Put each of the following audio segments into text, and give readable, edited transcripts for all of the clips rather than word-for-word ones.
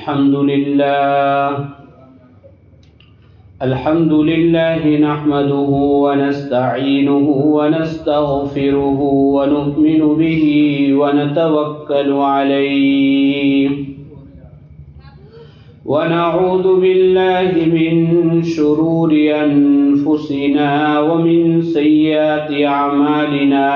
الحمد لله نحمده ونستعينه ونستغفره ونؤمن به ونتوكل عليه ونعوذ بالله من شرور أنفسنا ومن سيئات أعمالنا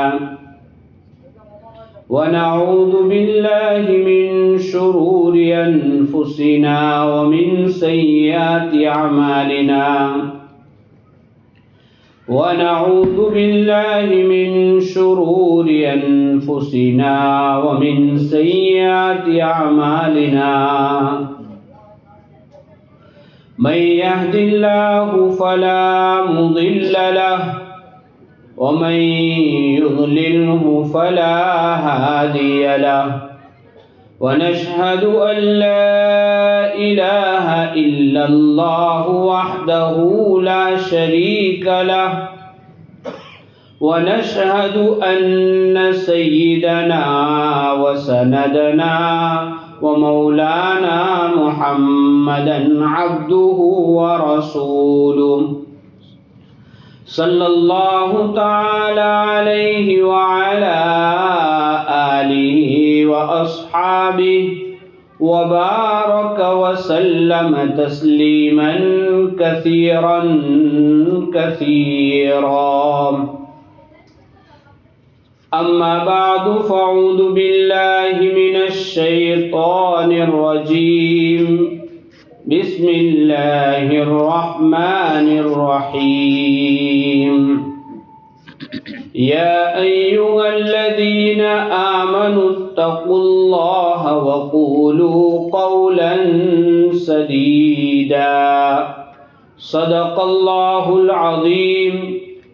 ونعوذ بالله من شرور أنفسنا ومن سيئات أعمالنا ونعوذ بالله من شرور أنفسنا ومن سيئات أعمالنا من يهد الله فلا مضل له ومن يضلله فلا هادي له ونشهد أن لا إله إلا الله وحده لا شريك له ونشهد أن سيدنا وسندنا ومولانا محمدا عبده ورسوله صلى الله تعالى عليه وعلى آله وأصحابه وبارك وسلم تسليما كثيرا كثيرا. أما بعد فأعوذ بالله من الشيطان الرجيم. بسم الله الرحمن الرحيم. يا أيها الذين آمنوا اتقوا الله وقولوا قولا سديدا. صدق الله العظيم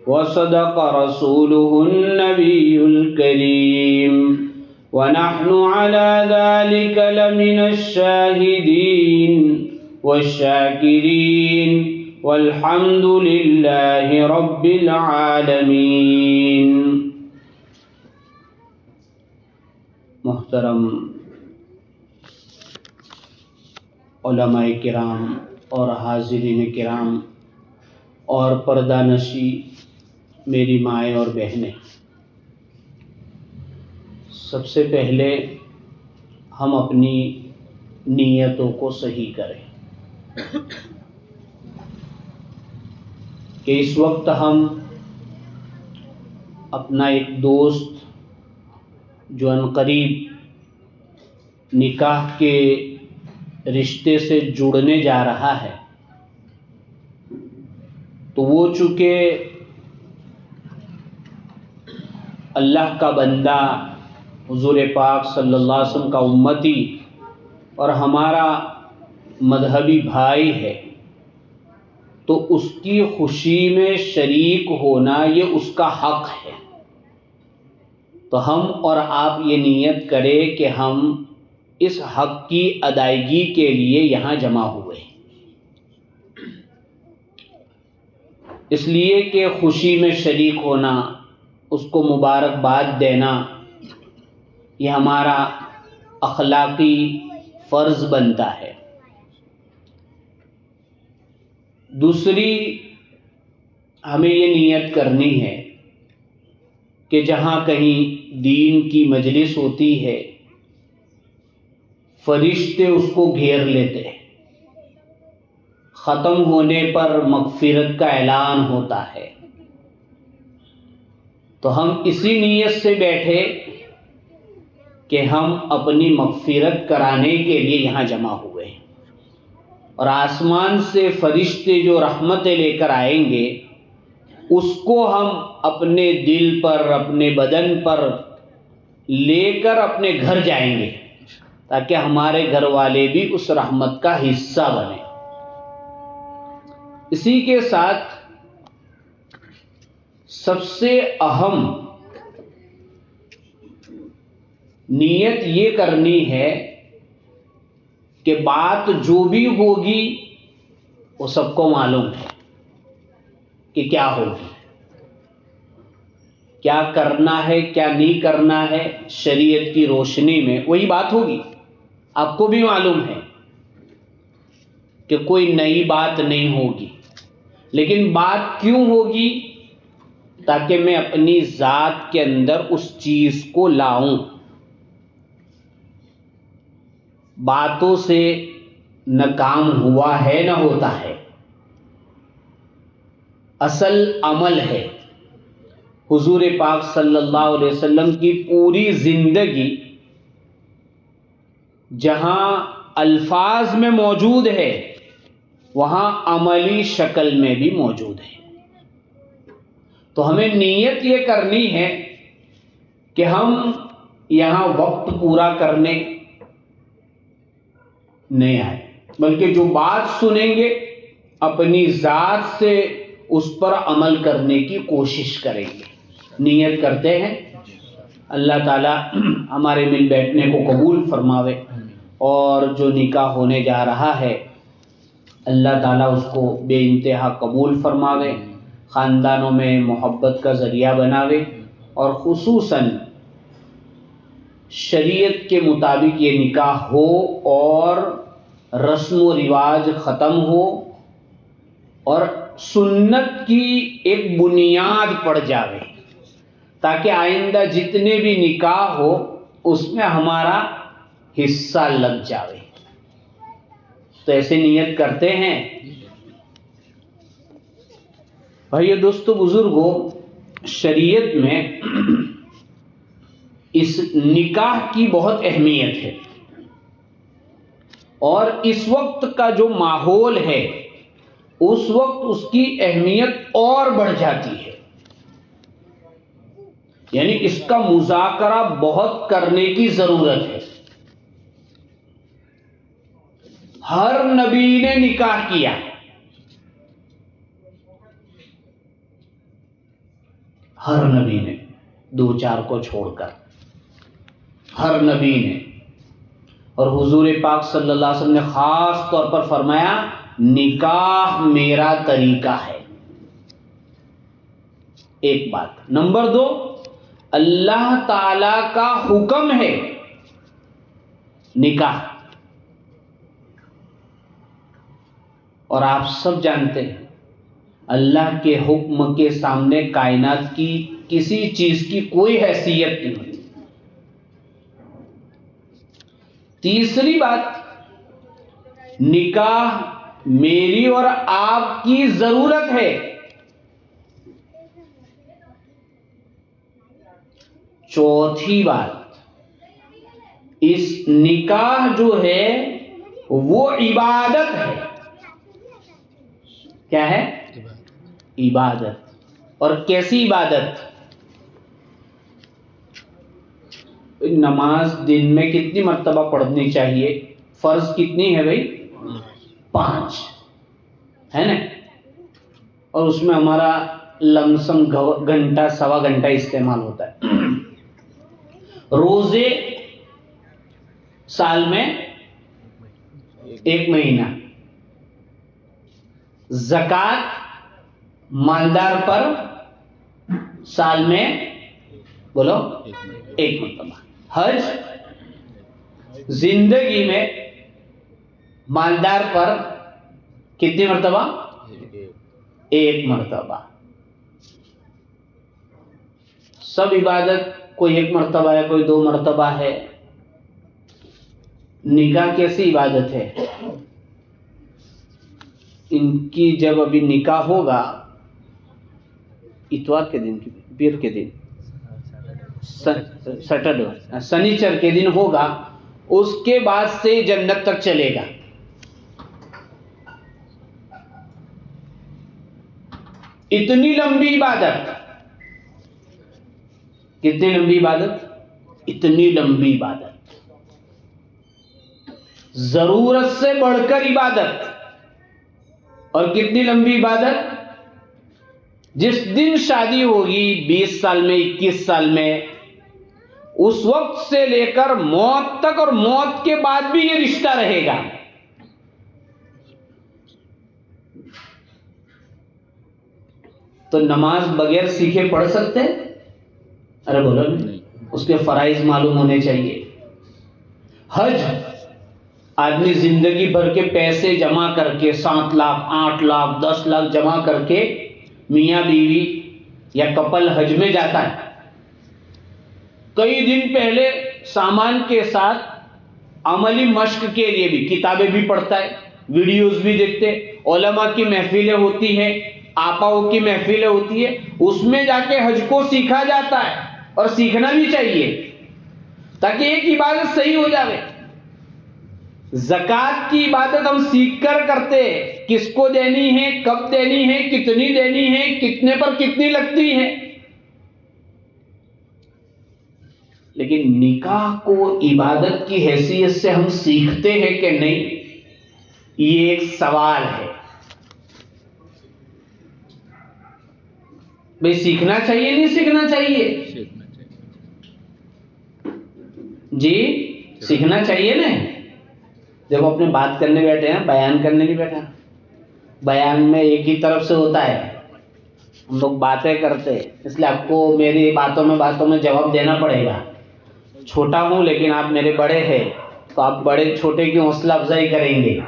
وصدق رسوله النبي الكريم ونحن على ذلك لمن الشاهدين والشاكرين والحمد لله رب العالمين. محترم علماء کرام اور حاضرین کرام اور پردہ نشی میری مائیں اور بہنیں، سب سے پہلے ہم اپنی نیتوں کو صحیح کریں کہ اس وقت ہم اپنا ایک دوست جو عنقریب نکاح کے رشتے سے جڑنے جا رہا ہے، تو وہ چونکہ اللہ کا بندہ، حضور پاک صلی اللہ علیہ وسلم کا امتی اور ہمارا مذہبی بھائی ہے، تو اس کی خوشی میں شریک ہونا یہ اس کا حق ہے. تو ہم اور آپ یہ نیت کریں کہ ہم اس حق کی ادائیگی کے لیے یہاں جمع ہوئے، اس لیے کہ خوشی میں شریک ہونا، اس کو مبارکباد دینا، یہ ہمارا اخلاقی فرض بنتا ہے. دوسری ہمیں یہ نیت کرنی ہے کہ جہاں کہیں دین کی مجلس ہوتی ہے، فرشتے اس کو گھیر لیتے ہیں، ختم ہونے پر مغفرت کا اعلان ہوتا ہے، تو ہم اسی نیت سے بیٹھے کہ ہم اپنی مغفرت کرانے کے لیے یہاں جمع ہوئے، اور آسمان سے فرشتے جو رحمتیں لے کر آئیں گے اس کو ہم اپنے دل پر، اپنے بدن پر لے کر اپنے گھر جائیں گے تاکہ ہمارے گھر والے بھی اس رحمت کا حصہ بنیں. اسی کے ساتھ سب سے اہم نیت یہ کرنی ہے کہ بات جو بھی ہوگی وہ سب کو معلوم ہے کہ کیا ہوگی، کیا کرنا ہے کیا نہیں کرنا ہے. شریعت کی روشنی میں وہی بات ہوگی، آپ کو بھی معلوم ہے کہ کوئی نئی بات نہیں ہوگی، لیکن بات کیوں ہوگی؟ تاکہ میں اپنی ذات کے اندر اس چیز کو لاؤں۔ باتوں سے نہ کام ہوا ہے نہ ہوتا ہے، اصل عمل ہے۔ حضور پاک صلی اللہ علیہ وسلم کی پوری زندگی جہاں الفاظ میں موجود ہے، وہاں عملی شکل میں بھی موجود ہے۔ تو ہمیں نیت یہ کرنی ہے کہ ہم یہاں وقت پورا کرنے نہیں آئے، بلکہ جو بات سنیں گے اپنی ذات سے اس پر عمل کرنے کی کوشش کریں گے۔ نیت کرتے ہیں۔ اللہ تعالی ہمارے مل بیٹھنے کو قبول فرماوے، اور جو نکاح ہونے جا رہا ہے اللہ تعالیٰ اس کو بے انتہا قبول فرماوے، خاندانوں میں محبت کا ذریعہ بناوے، اور خصوصاً شریعت کے مطابق یہ نکاح ہو اور رسم و رواج ختم ہو اور سنت کی ایک بنیاد پڑ جاوے، تاکہ آئندہ جتنے بھی نکاح ہو اس میں ہمارا حصہ لگ جاوے۔ تو ایسے نیت کرتے ہیں۔ بھائیو دوستو بزرگوں، شریعت میں اس نکاح کی بہت اہمیت ہے، اور اس وقت کا جو ماحول ہے اس وقت اس کی اہمیت اور بڑھ جاتی ہے۔ یعنی اس کا مذاکرہ بہت کرنے کی ضرورت ہے۔ ہر نبی نے نکاح کیا، ہر نبی نے، دو چار کو چھوڑ کر ہر نبی نے۔ اور حضور پاک صلی اللہ علیہ وسلم نے خاص طور پر فرمایا نکاح میرا طریقہ ہے۔ ایک بات۔ نمبر دو، اللہ تعالی کا حکم ہے نکاح، اور آپ سب جانتے ہیں اللہ کے حکم کے سامنے کائنات کی کسی چیز کی کوئی حیثیت نہیں ہوتی۔ تیسری بات، نکاح میری اور آپ کی ضرورت ہے۔ چوتھی بات، اس نکاح جو ہے وہ عبادت ہے۔ کیا ہے؟ عبادت۔ اور کیسی عبادت؟ نماز دن میں کتنی مرتبہ پڑھنی چاہیے؟ فرض کتنی ہے بھائی؟ 5 ہے نا؟ اور اس میں ہمارا لمسم گھنٹہ سوا گھنٹہ استعمال ہوتا ہے۔ روزے سال میں 1 مہینہ، زکوٰۃ مالدار پر سال میں بولو 1 مرتبہ، حج زندگی میں مالدار پر کتنی مرتبہ؟ 1 مرتبہ۔ سب عبادت کوئی 1 مرتبہ ہے، کوئی 2 مرتبہ ہے۔ نکاح کیسی عبادت ہے؟ ان کی جب ابھی نکاح ہوگا اتوار کے دن، پیر کے دن، سیٹرڈے سنیچر کے دن ہوگا، اس کے بعد سے جنت تک چلے گا۔ اتنی لمبی عبادت۔ کتنی لمبی عبادت؟ اتنی لمبی عبادت، ضرورت سے بڑھ کر عبادت۔ اور کتنی لمبی عبادت؟ جس دن شادی ہوگی 20 سال میں، 21 سال میں، اس وقت سے لے کر موت تک، اور موت کے بعد بھی یہ رشتہ رہے گا۔ تو نماز بغیر سیکھے پڑھ سکتے ہیں؟ ارے بولو نہیں، اس کے فرائض معلوم ہونے چاہیے۔ حج آدمی زندگی بھر کے پیسے جمع کر کے 7 لاکھ 8 لاکھ 10 لاکھ جمع کر کے میاں بیوی یا کپل حج میں جاتا ہے. کئی دن پہلے سامان کے ساتھ عملی مشق کے لیے بھی کتابیں بھی پڑھتا ہے, ویڈیوز بھی دیکھتے, علماء کی محفلیں ہوتی ہیں, آپاؤں کی محفلیں ہوتی ہے, اس میں جا کے حج کو سیکھا جاتا ہے, اور سیکھنا بھی چاہیے تاکہ ایک عبادت صحیح ہو جائے. زکوٰۃ کی عبادت ہم سیکھ کر کرتے, کس کو دینی ہے, کب دینی ہے, کتنی دینی ہے, کتنے پر کتنی لگتی ہے. لیکن نکاح کو عبادت کی حیثیت سے ہم سیکھتے ہیں کہ نہیں, یہ ایک سوال ہے. بھئی سیکھنا چاہیے نہیں سیکھنا چاہیے؟ جی سیکھنا چاہیے نا. دیکھو اپنے بات کرنے بیٹھے ہیں, بیان کرنے نہیں بیٹھا. بیان میں ایک ہی طرف سے ہوتا ہے, ہم لوگ باتیں کرتے, اس لیے آپ کو میری باتوں میں جواب دینا پڑے گا. چھوٹا ہوں لیکن آپ میرے بڑے ہیں, تو آپ بڑے چھوٹے کی حوصلہ افزائی کریں گے.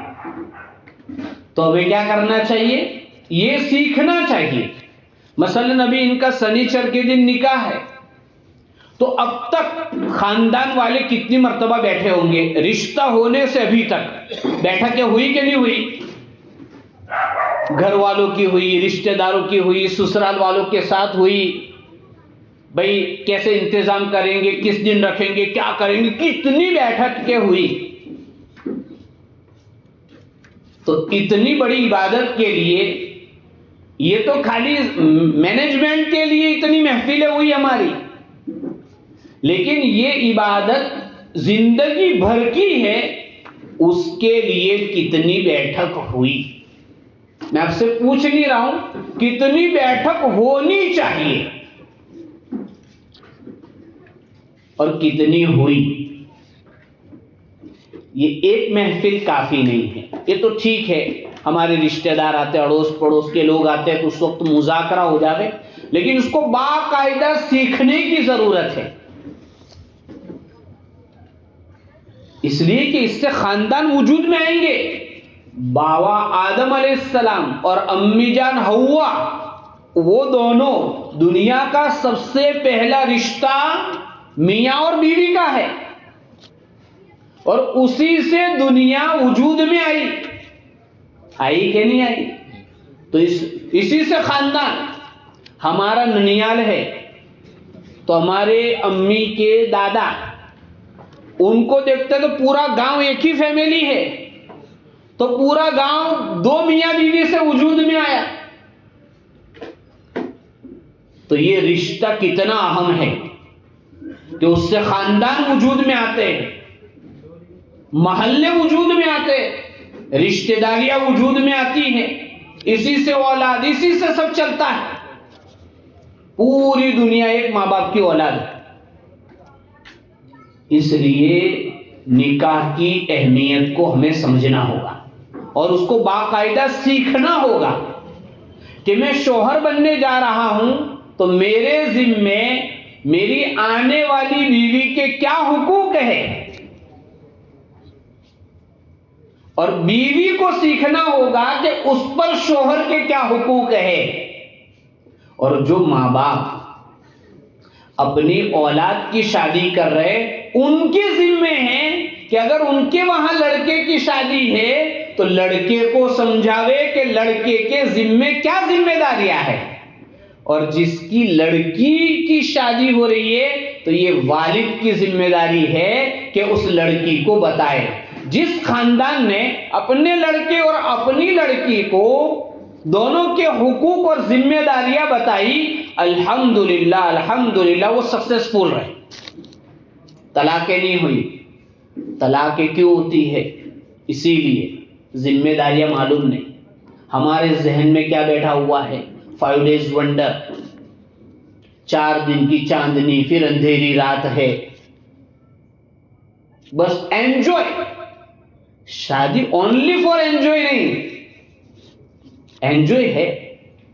تو ابھی کیا کرنا چاہیے, یہ سیکھنا چاہیے. مثلا ابھی ان کا سنیچر کے دن نکاح ہے, تو اب تک خاندان والے کتنی مرتبہ بیٹھے ہوں گے, رشتہ ہونے سے ابھی تک بیٹھکیں ہوئی کہ نہیں ہوئی؟ گھر والوں کی ہوئی, رشتہ داروں کی ہوئی, سسرال والوں کے ساتھ ہوئی. بھئی کیسے انتظام کریں گے, کس دن رکھیں گے, کیا کریں گے, کتنی بیٹھکیں ہوئی. تو اتنی بڑی عبادت کے لیے, یہ تو خالی مینجمنٹ کے لیے اتنی محفلیں ہوئی ہماری, لیکن یہ عبادت زندگی بھر کی ہے, اس کے لیے کتنی بیٹھک ہوئی. میں آپ سے پوچھ نہیں رہا ہوں, کتنی بیٹھک ہونی چاہیے اور کتنی ہوئی. یہ ایک محفل کافی نہیں ہے. یہ تو ٹھیک ہے ہمارے رشتہ دار آتے, اڑوس پڑوس کے لوگ آتے ہیں, تو اس وقت مذاکرہ ہو جاوے, لیکن اس کو باقاعدہ سیکھنے کی ضرورت ہے. اس لیے کہ اس سے خاندان وجود میں آئیں گے. بابا آدم علیہ السلام اور امی جان حوا, وہ دونوں دنیا کا سب سے پہلا رشتہ میاں اور بیوی کا ہے, اور اسی سے دنیا وجود میں آئی کہ نہیں آئی؟ تو اسی سے خاندان. ہمارا ننیال ہے تو ہمارے امی کے دادا, ان کو دیکھتے تو پورا گاؤں ایک ہی فیملی ہے, تو پورا گاؤں 2 میاں بیوی سے وجود میں آیا. تو یہ رشتہ کتنا اہم ہے کہ اس سے خاندان وجود میں آتے, محلے وجود میں آتے, رشتہ داریاں وجود میں آتی ہیں, اسی سے اولاد, اسی سے سب چلتا ہے. پوری دنیا ایک ماں باپ کی اولاد ہے. اس لیے نکاح کی اہمیت کو ہمیں سمجھنا ہوگا اور اس کو باقاعدہ سیکھنا ہوگا کہ میں شوہر بننے جا رہا ہوں تو میرے ذمے میری آنے والی بیوی کے کیا حقوق ہیں, اور بیوی کو سیکھنا ہوگا کہ اس پر شوہر کے کیا حقوق ہیں. اور جو ماں باپ اپنی اولاد کی شادی کر رہے, ان کے ذمے ہیں کہ اگر ان کے وہاں لڑکے کی شادی ہے تو لڑکے کو سمجھاوے کہ لڑکے کے ذمے کیا ذمہ داریاں ہیں, اور جس کی لڑکی کی شادی ہو رہی ہے تو یہ والد کی ذمہ داری ہے کہ اس لڑکی کو بتائے. جس خاندان نے اپنے لڑکے اور اپنی لڑکی کو دونوں کے حقوق اور ذمہ داریاں بتائی, الحمدللہ الحمدللہ وہ سکسیسفل رہے. طلاقیں نہیں ہوئی. طلاقیں کیوں ہوتی ہے؟ اسی لیے ذمہ داریاں معلوم نہیں. ہمارے ذہن میں کیا بیٹھا ہوا ہے, 5 days ونڈر, 4 دن کی چاندنی, پھر اندھیری رات ہے, بس انجوائے. شادی اونلی فار انجوائے نہیں, انجوائے ہے,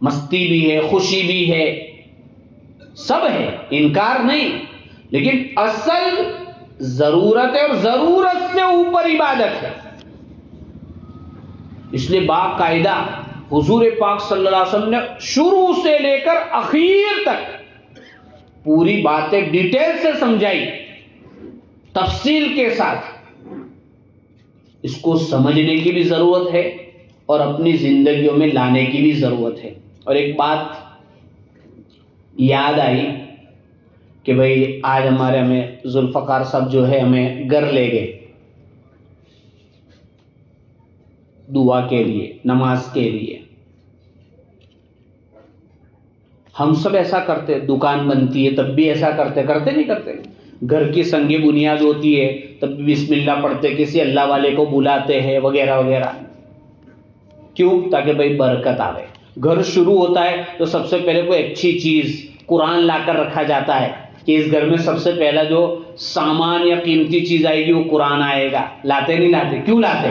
مستی بھی ہے, خوشی بھی ہے, سب ہے, انکار نہیں, لیکن اصل ضرورت ہے اور ضرورت سے اوپر عبادت ہے. اس لیے باقاعدہ حضور پاک صلی اللہ علیہ وسلم نے شروع سے لے کر اخیر تک پوری باتیں ڈیٹیل سے سمجھائی، تفصیل کے ساتھ۔ اس کو سمجھنے کی بھی ضرورت ہے اور اپنی زندگیوں میں لانے کی بھی ضرورت ہے۔ اور ایک بات یاد آئی کہ بھئی آج ہمیں ذوالفقار صاحب جو ہے ہمیں گھر لے گئے دعا کے لیے، نماز کے لیے۔ ہم سب ایسا کرتے، دکان بنتی ہے تب بھی ایسا کرتے نہیں کرتے؟ گھر کی سنگ بنیاد ہوتی ہے تب بھی بسم اللہ پڑھتے، کسی اللہ والے کو بلاتے ہیں وغیرہ وغیرہ۔ کیوں؟ تاکہ بھائی برکت آئے۔ گھر شروع ہوتا ہے تو سب سے پہلے کوئی اچھی چیز قرآن لا کر رکھا جاتا ہے کہ اس گھر میں سب سے پہلا جو سامان یا قیمتی چیز آئے گی وہ قرآن آئے گا۔ لاتے نہیں لاتے؟ کیوں لاتے؟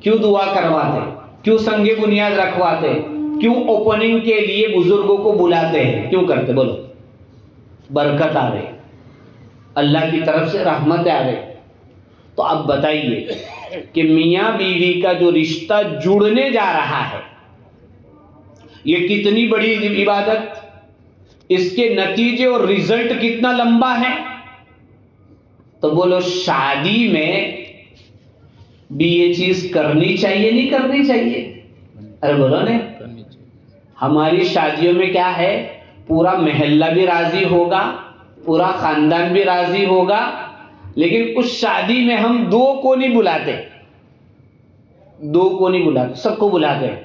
کیوں دعا کرواتے؟ کیوں سنگ بنیاد رکھواتے؟ کیوں اوپننگ کے لیے بزرگوں کو بلاتے ہیں؟ کیوں کرتے؟ بولو، برکت آ رہے، اللہ کی طرف سے رحمت آ رہے۔ تو اب بتائیے کہ میاں بیوی کا جو رشتہ جڑنے جا رہا ہے یہ کتنی بڑی عبادت، اس کے نتیجے اور ریزلٹ کتنا لمبا ہے۔ تو بولو شادی میں بھی یہ چیز کرنی چاہیے نہیں کرنی چاہیے؟ ارے بولو نے، ہماری شادیوں میں کیا ہے، پورا محلہ بھی راضی ہوگا، پورا خاندان بھی راضی ہوگا، لیکن اس شادی میں ہم دو کو نہیں بلاتے، سب کو بلاتے ہیں۔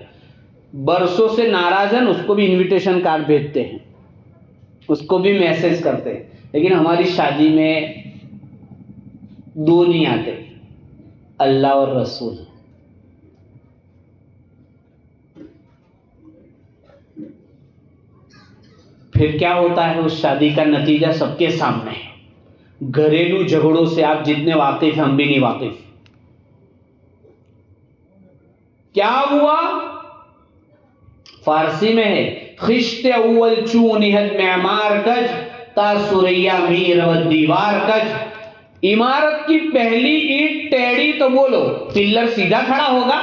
برسوں سے ناراض ہیں اس کو بھی انویٹیشن کارڈ بھیجتے ہیں، اس کو بھی میسج کرتے ہیں، لیکن ہماری شادی میں دو نہیں آتے، اللہ اور رسول۔ پھر کیا ہوتا ہے؟ اس شادی کا نتیجہ سب کے سامنے ہے۔ گھریلو جھگڑوں سے آپ جتنے واقف ہیں ہم بھی نہیں واقف۔ کیا ہوا؟ فارسی میں ہے، خشت اول چونہد معمار کج تا سریا میر و دیوار کج۔ عمارت کی پہلی اینٹ ٹیڑھی تو بولو پلر سیدھا کھڑا ہوگا۔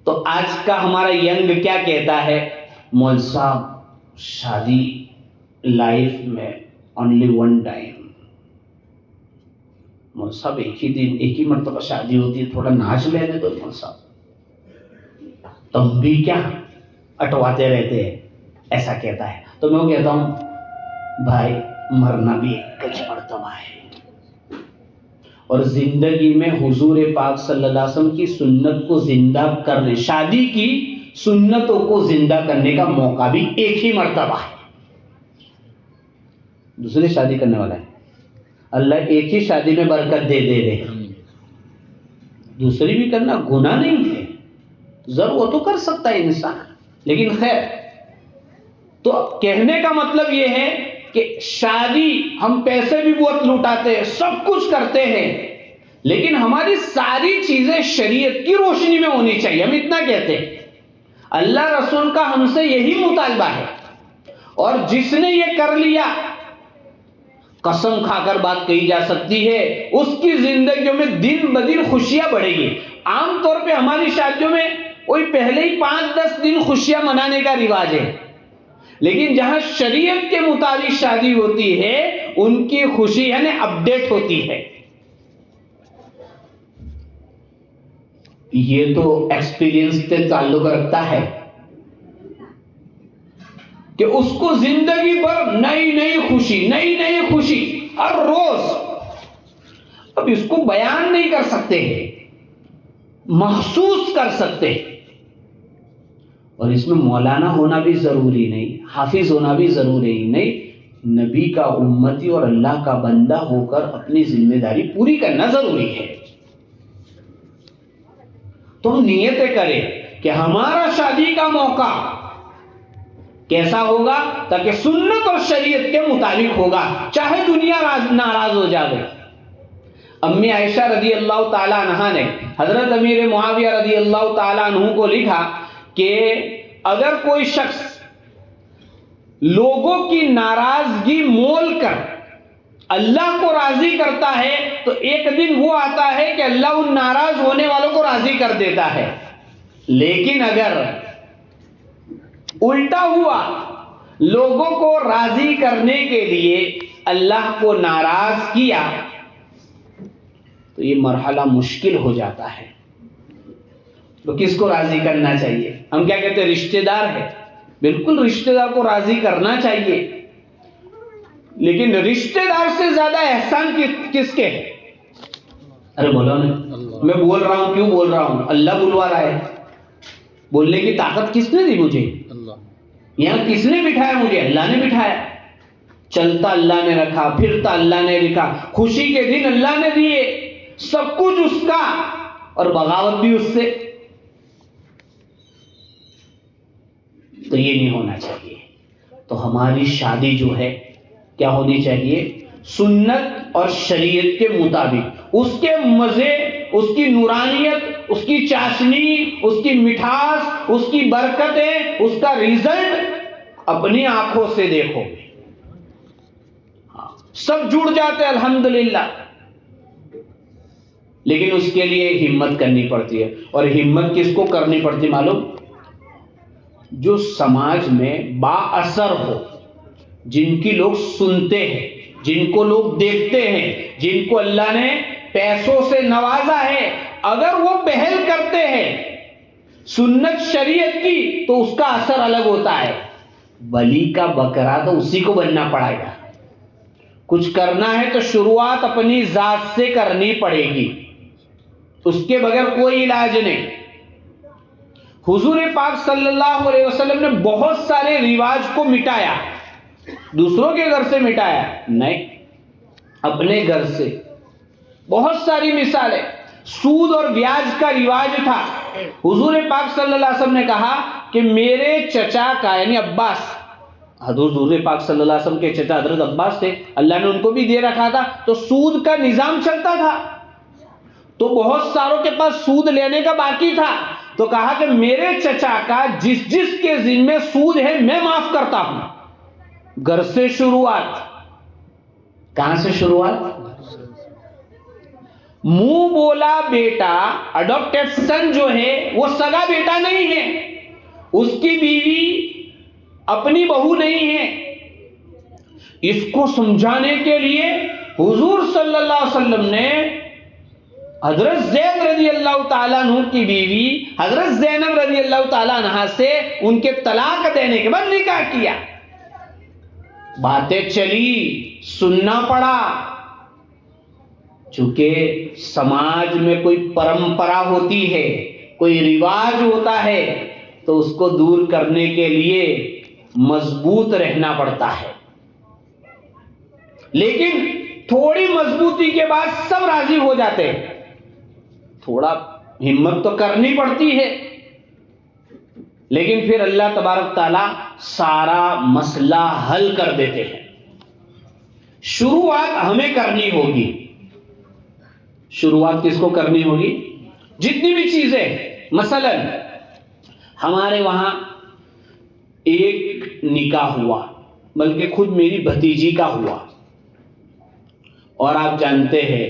تو آج کا ہمارا ینگ کیا کہتا ہے؟ مول صاحب شادی لائف میں اونلی ون ٹائم، مول صاحب ایک ہی دن ایک ہی مرتبہ شادی ہوتی ہے، تھوڑا ناچ لینے دو مول صاحب، تم بھی کیا اٹواتے رہتے ہیں، ایسا کہتا ہے۔ تو میں وہ کہتا ہوں بھائی مرنا بھی ایک ہی مرتبہ ہے، اور زندگی میں حضور پاک صلی اللہ علیہ وسلم کی سنت کو زندہ کرنے، شادی کی سنتوں کو زندہ کرنے کا موقع بھی ایک ہی مرتبہ ہے۔ دوسری شادی کرنے والا ہے اللہ ایک ہی شادی میں برکت دے رہے، دوسری بھی کرنا گناہ نہیں ہے، ضرور تو کر سکتا ہے انسان، لیکن خیر۔ تو کہنے کا مطلب یہ ہے کہ شادی ہم پیسے بھی بہت لوٹاتے ہیں، سب کچھ کرتے ہیں، لیکن ہماری ساری چیزیں شریعت کی روشنی میں ہونی چاہیے۔ ہم اتنا کہتے ہیں، اللہ رسول کا ہم سے یہی مطالبہ ہے، اور جس نے یہ کر لیا قسم کھا کر بات کہی جا سکتی ہے اس کی زندگیوں میں دن بدن خوشیاں بڑھے گی۔ عام طور پہ ہماری شادیوں میں کوئی پہلے ہی 5-10 دن خوشیاں منانے کا رواج ہے، لیکن جہاں شریعت کے مطابق شادی ہوتی ہے ان کی خوشی یعنی اپڈیٹ ہوتی ہے۔ یہ تو ایکسپیرینس سے تعلق رکھتا ہے کہ اس کو زندگی بھر نئی نئی خوشی ہر روز۔ اب اس کو بیان نہیں کر سکتے ہیں، محسوس کر سکتے ہیں، اور اس میں مولانا ہونا بھی ضروری نہیں، حافظ ہونا بھی ضروری نہیں، نبی کا امتی اور اللہ کا بندہ ہو کر اپنی ذمہ داری پوری کرنا ضروری ہے۔ تو ہم نیتیں کریں کہ ہمارا شادی کا موقع کیسا ہوگا، تاکہ سنت اور شریعت کے مطابق ہوگا، چاہے دنیا ناراض ہو جائے۔ امی عائشہ رضی اللہ تعالی عنہا نے حضرت امیر معاویہ رضی اللہ تعالی عنہ کو لکھا کہ اگر کوئی شخص لوگوں کی ناراضگی مول کر اللہ کو راضی کرتا ہے تو ایک دن وہ آتا ہے کہ اللہ ان ناراض ہونے والوں کو راضی کر دیتا ہے. لیکن اگر الٹا ہوا، لوگوں کو راضی کرنے کے لیے اللہ کو ناراض کیا، تو یہ مرحلہ مشکل ہو جاتا ہے. تو کس کو راضی کرنا چاہیے؟ ہم کیا کہتے ہیں؟ رشتہ دار ہے. بالکل رشتہ دار کو راضی کرنا چاہیے، لیکن رشتہ دار سے زیادہ احسان کس کے ہے؟ ارے بولو نا. میں بول رہا ہوں، کیوں بول رہا ہوں؟ اللہ بلوا رہا ہے. بولنے کی طاقت کس نے دی مجھے؟ یہاں کس نے بٹھایا مجھے؟ اللہ نے بٹھایا. چلتا اللہ نے رکھا، پھرتا اللہ نے رکھا، خوشی کے دن اللہ نے دیے، سب کچھ اس کا، اور بغاوت بھی اس سے. تو یہ نہیں ہونا چاہیے. تو ہماری شادی جو ہے کیا ہونی چاہیے؟ سنت اور شریعت کے مطابق. اس کے مزے، اس کی نورانیت، اس کی چاشنی، اس کی مٹھاس، اس کی برکتیں، اس کا رزلٹ اپنی آنکھوں سے دیکھو گے. سب جڑ جاتے الحمدللہ، لیکن اس کے لیے ہمت کرنی پڑتی ہے. اور ہمت کس کو کرنی پڑتی معلوم؟ جو سماج میں با اثر ہو، جن کی لوگ سنتے ہیں، جن کو لوگ دیکھتے ہیں، جن کو اللہ نے پیسوں سے نوازا ہے. اگر وہ پہل کرتے ہیں سنت شریعت کی تو اس کا اثر الگ ہوتا ہے. بلی کا بکرا تو اسی کو بننا پڑے گا. کچھ کرنا ہے تو شروعات اپنی ذات سے کرنی پڑے گی، اس کے بغیر کوئی علاج نہیں. حضور پاک صلی اللہ علیہ وسلم نے بہت سارے رواج کو مٹایا. دوسروں کے گھر سے مٹایا نہیں، اپنے گھر سے. بہت ساری مثالیں. سود اور بیاج کا رواج تھا. حضور پاک صلی اللہ علیہ وسلم نے کہا کہ میرے چچا کا، یعنی عباس، حضور پاک صلی اللہ علیہ وسلم کے چچا حضرت عباس تھے، اللہ نے ان کو بھی دے رکھا تھا، تو سود کا نظام چلتا تھا. تو بہت ساروں کے پاس سود لینے کا باقی تھا، تو کہا کہ میرے چچا کا جس کے ذمے سود ہے میں معاف کرتا ہوں. گھر سے شروعات. کہاں سے شروعات؟ منہ بولا بیٹا، اڈاپٹیڈ سن جو ہے وہ سگا بیٹا نہیں ہے، اس کی بیوی اپنی بہو نہیں ہے. اس کو سمجھانے کے لیے حضور صلی اللہ علیہ وسلم نے حضرت زید رضی اللہ تعالیٰ عنہ کی بیوی حضرت زینب رضی اللہ تعالیٰ عنہ سے ان کے طلاق دینے کے بعد نکاح کیا. باتیں چلی، سننا پڑا. چونکہ سماج میں کوئی پرمپرا ہوتی ہے، کوئی رواج ہوتا ہے، تو اس کو دور کرنے کے لیے مضبوط رہنا پڑتا ہے. لیکن تھوڑی مضبوطی کے بعد سب راضی ہو جاتے ہیں. تھوڑا ہمت تو کرنی پڑتی ہے، لیکن پھر اللہ تبارک تعالیٰ سارا مسئلہ حل کر دیتے ہیں. شروعات ہمیں کرنی ہوگی. شروعات کس کو کرنی ہوگی؟ جتنی بھی چیزیں، مثلا ہمارے وہاں ایک نکاح ہوا، بلکہ خود میری بھتیجی کا ہوا، اور آپ جانتے ہیں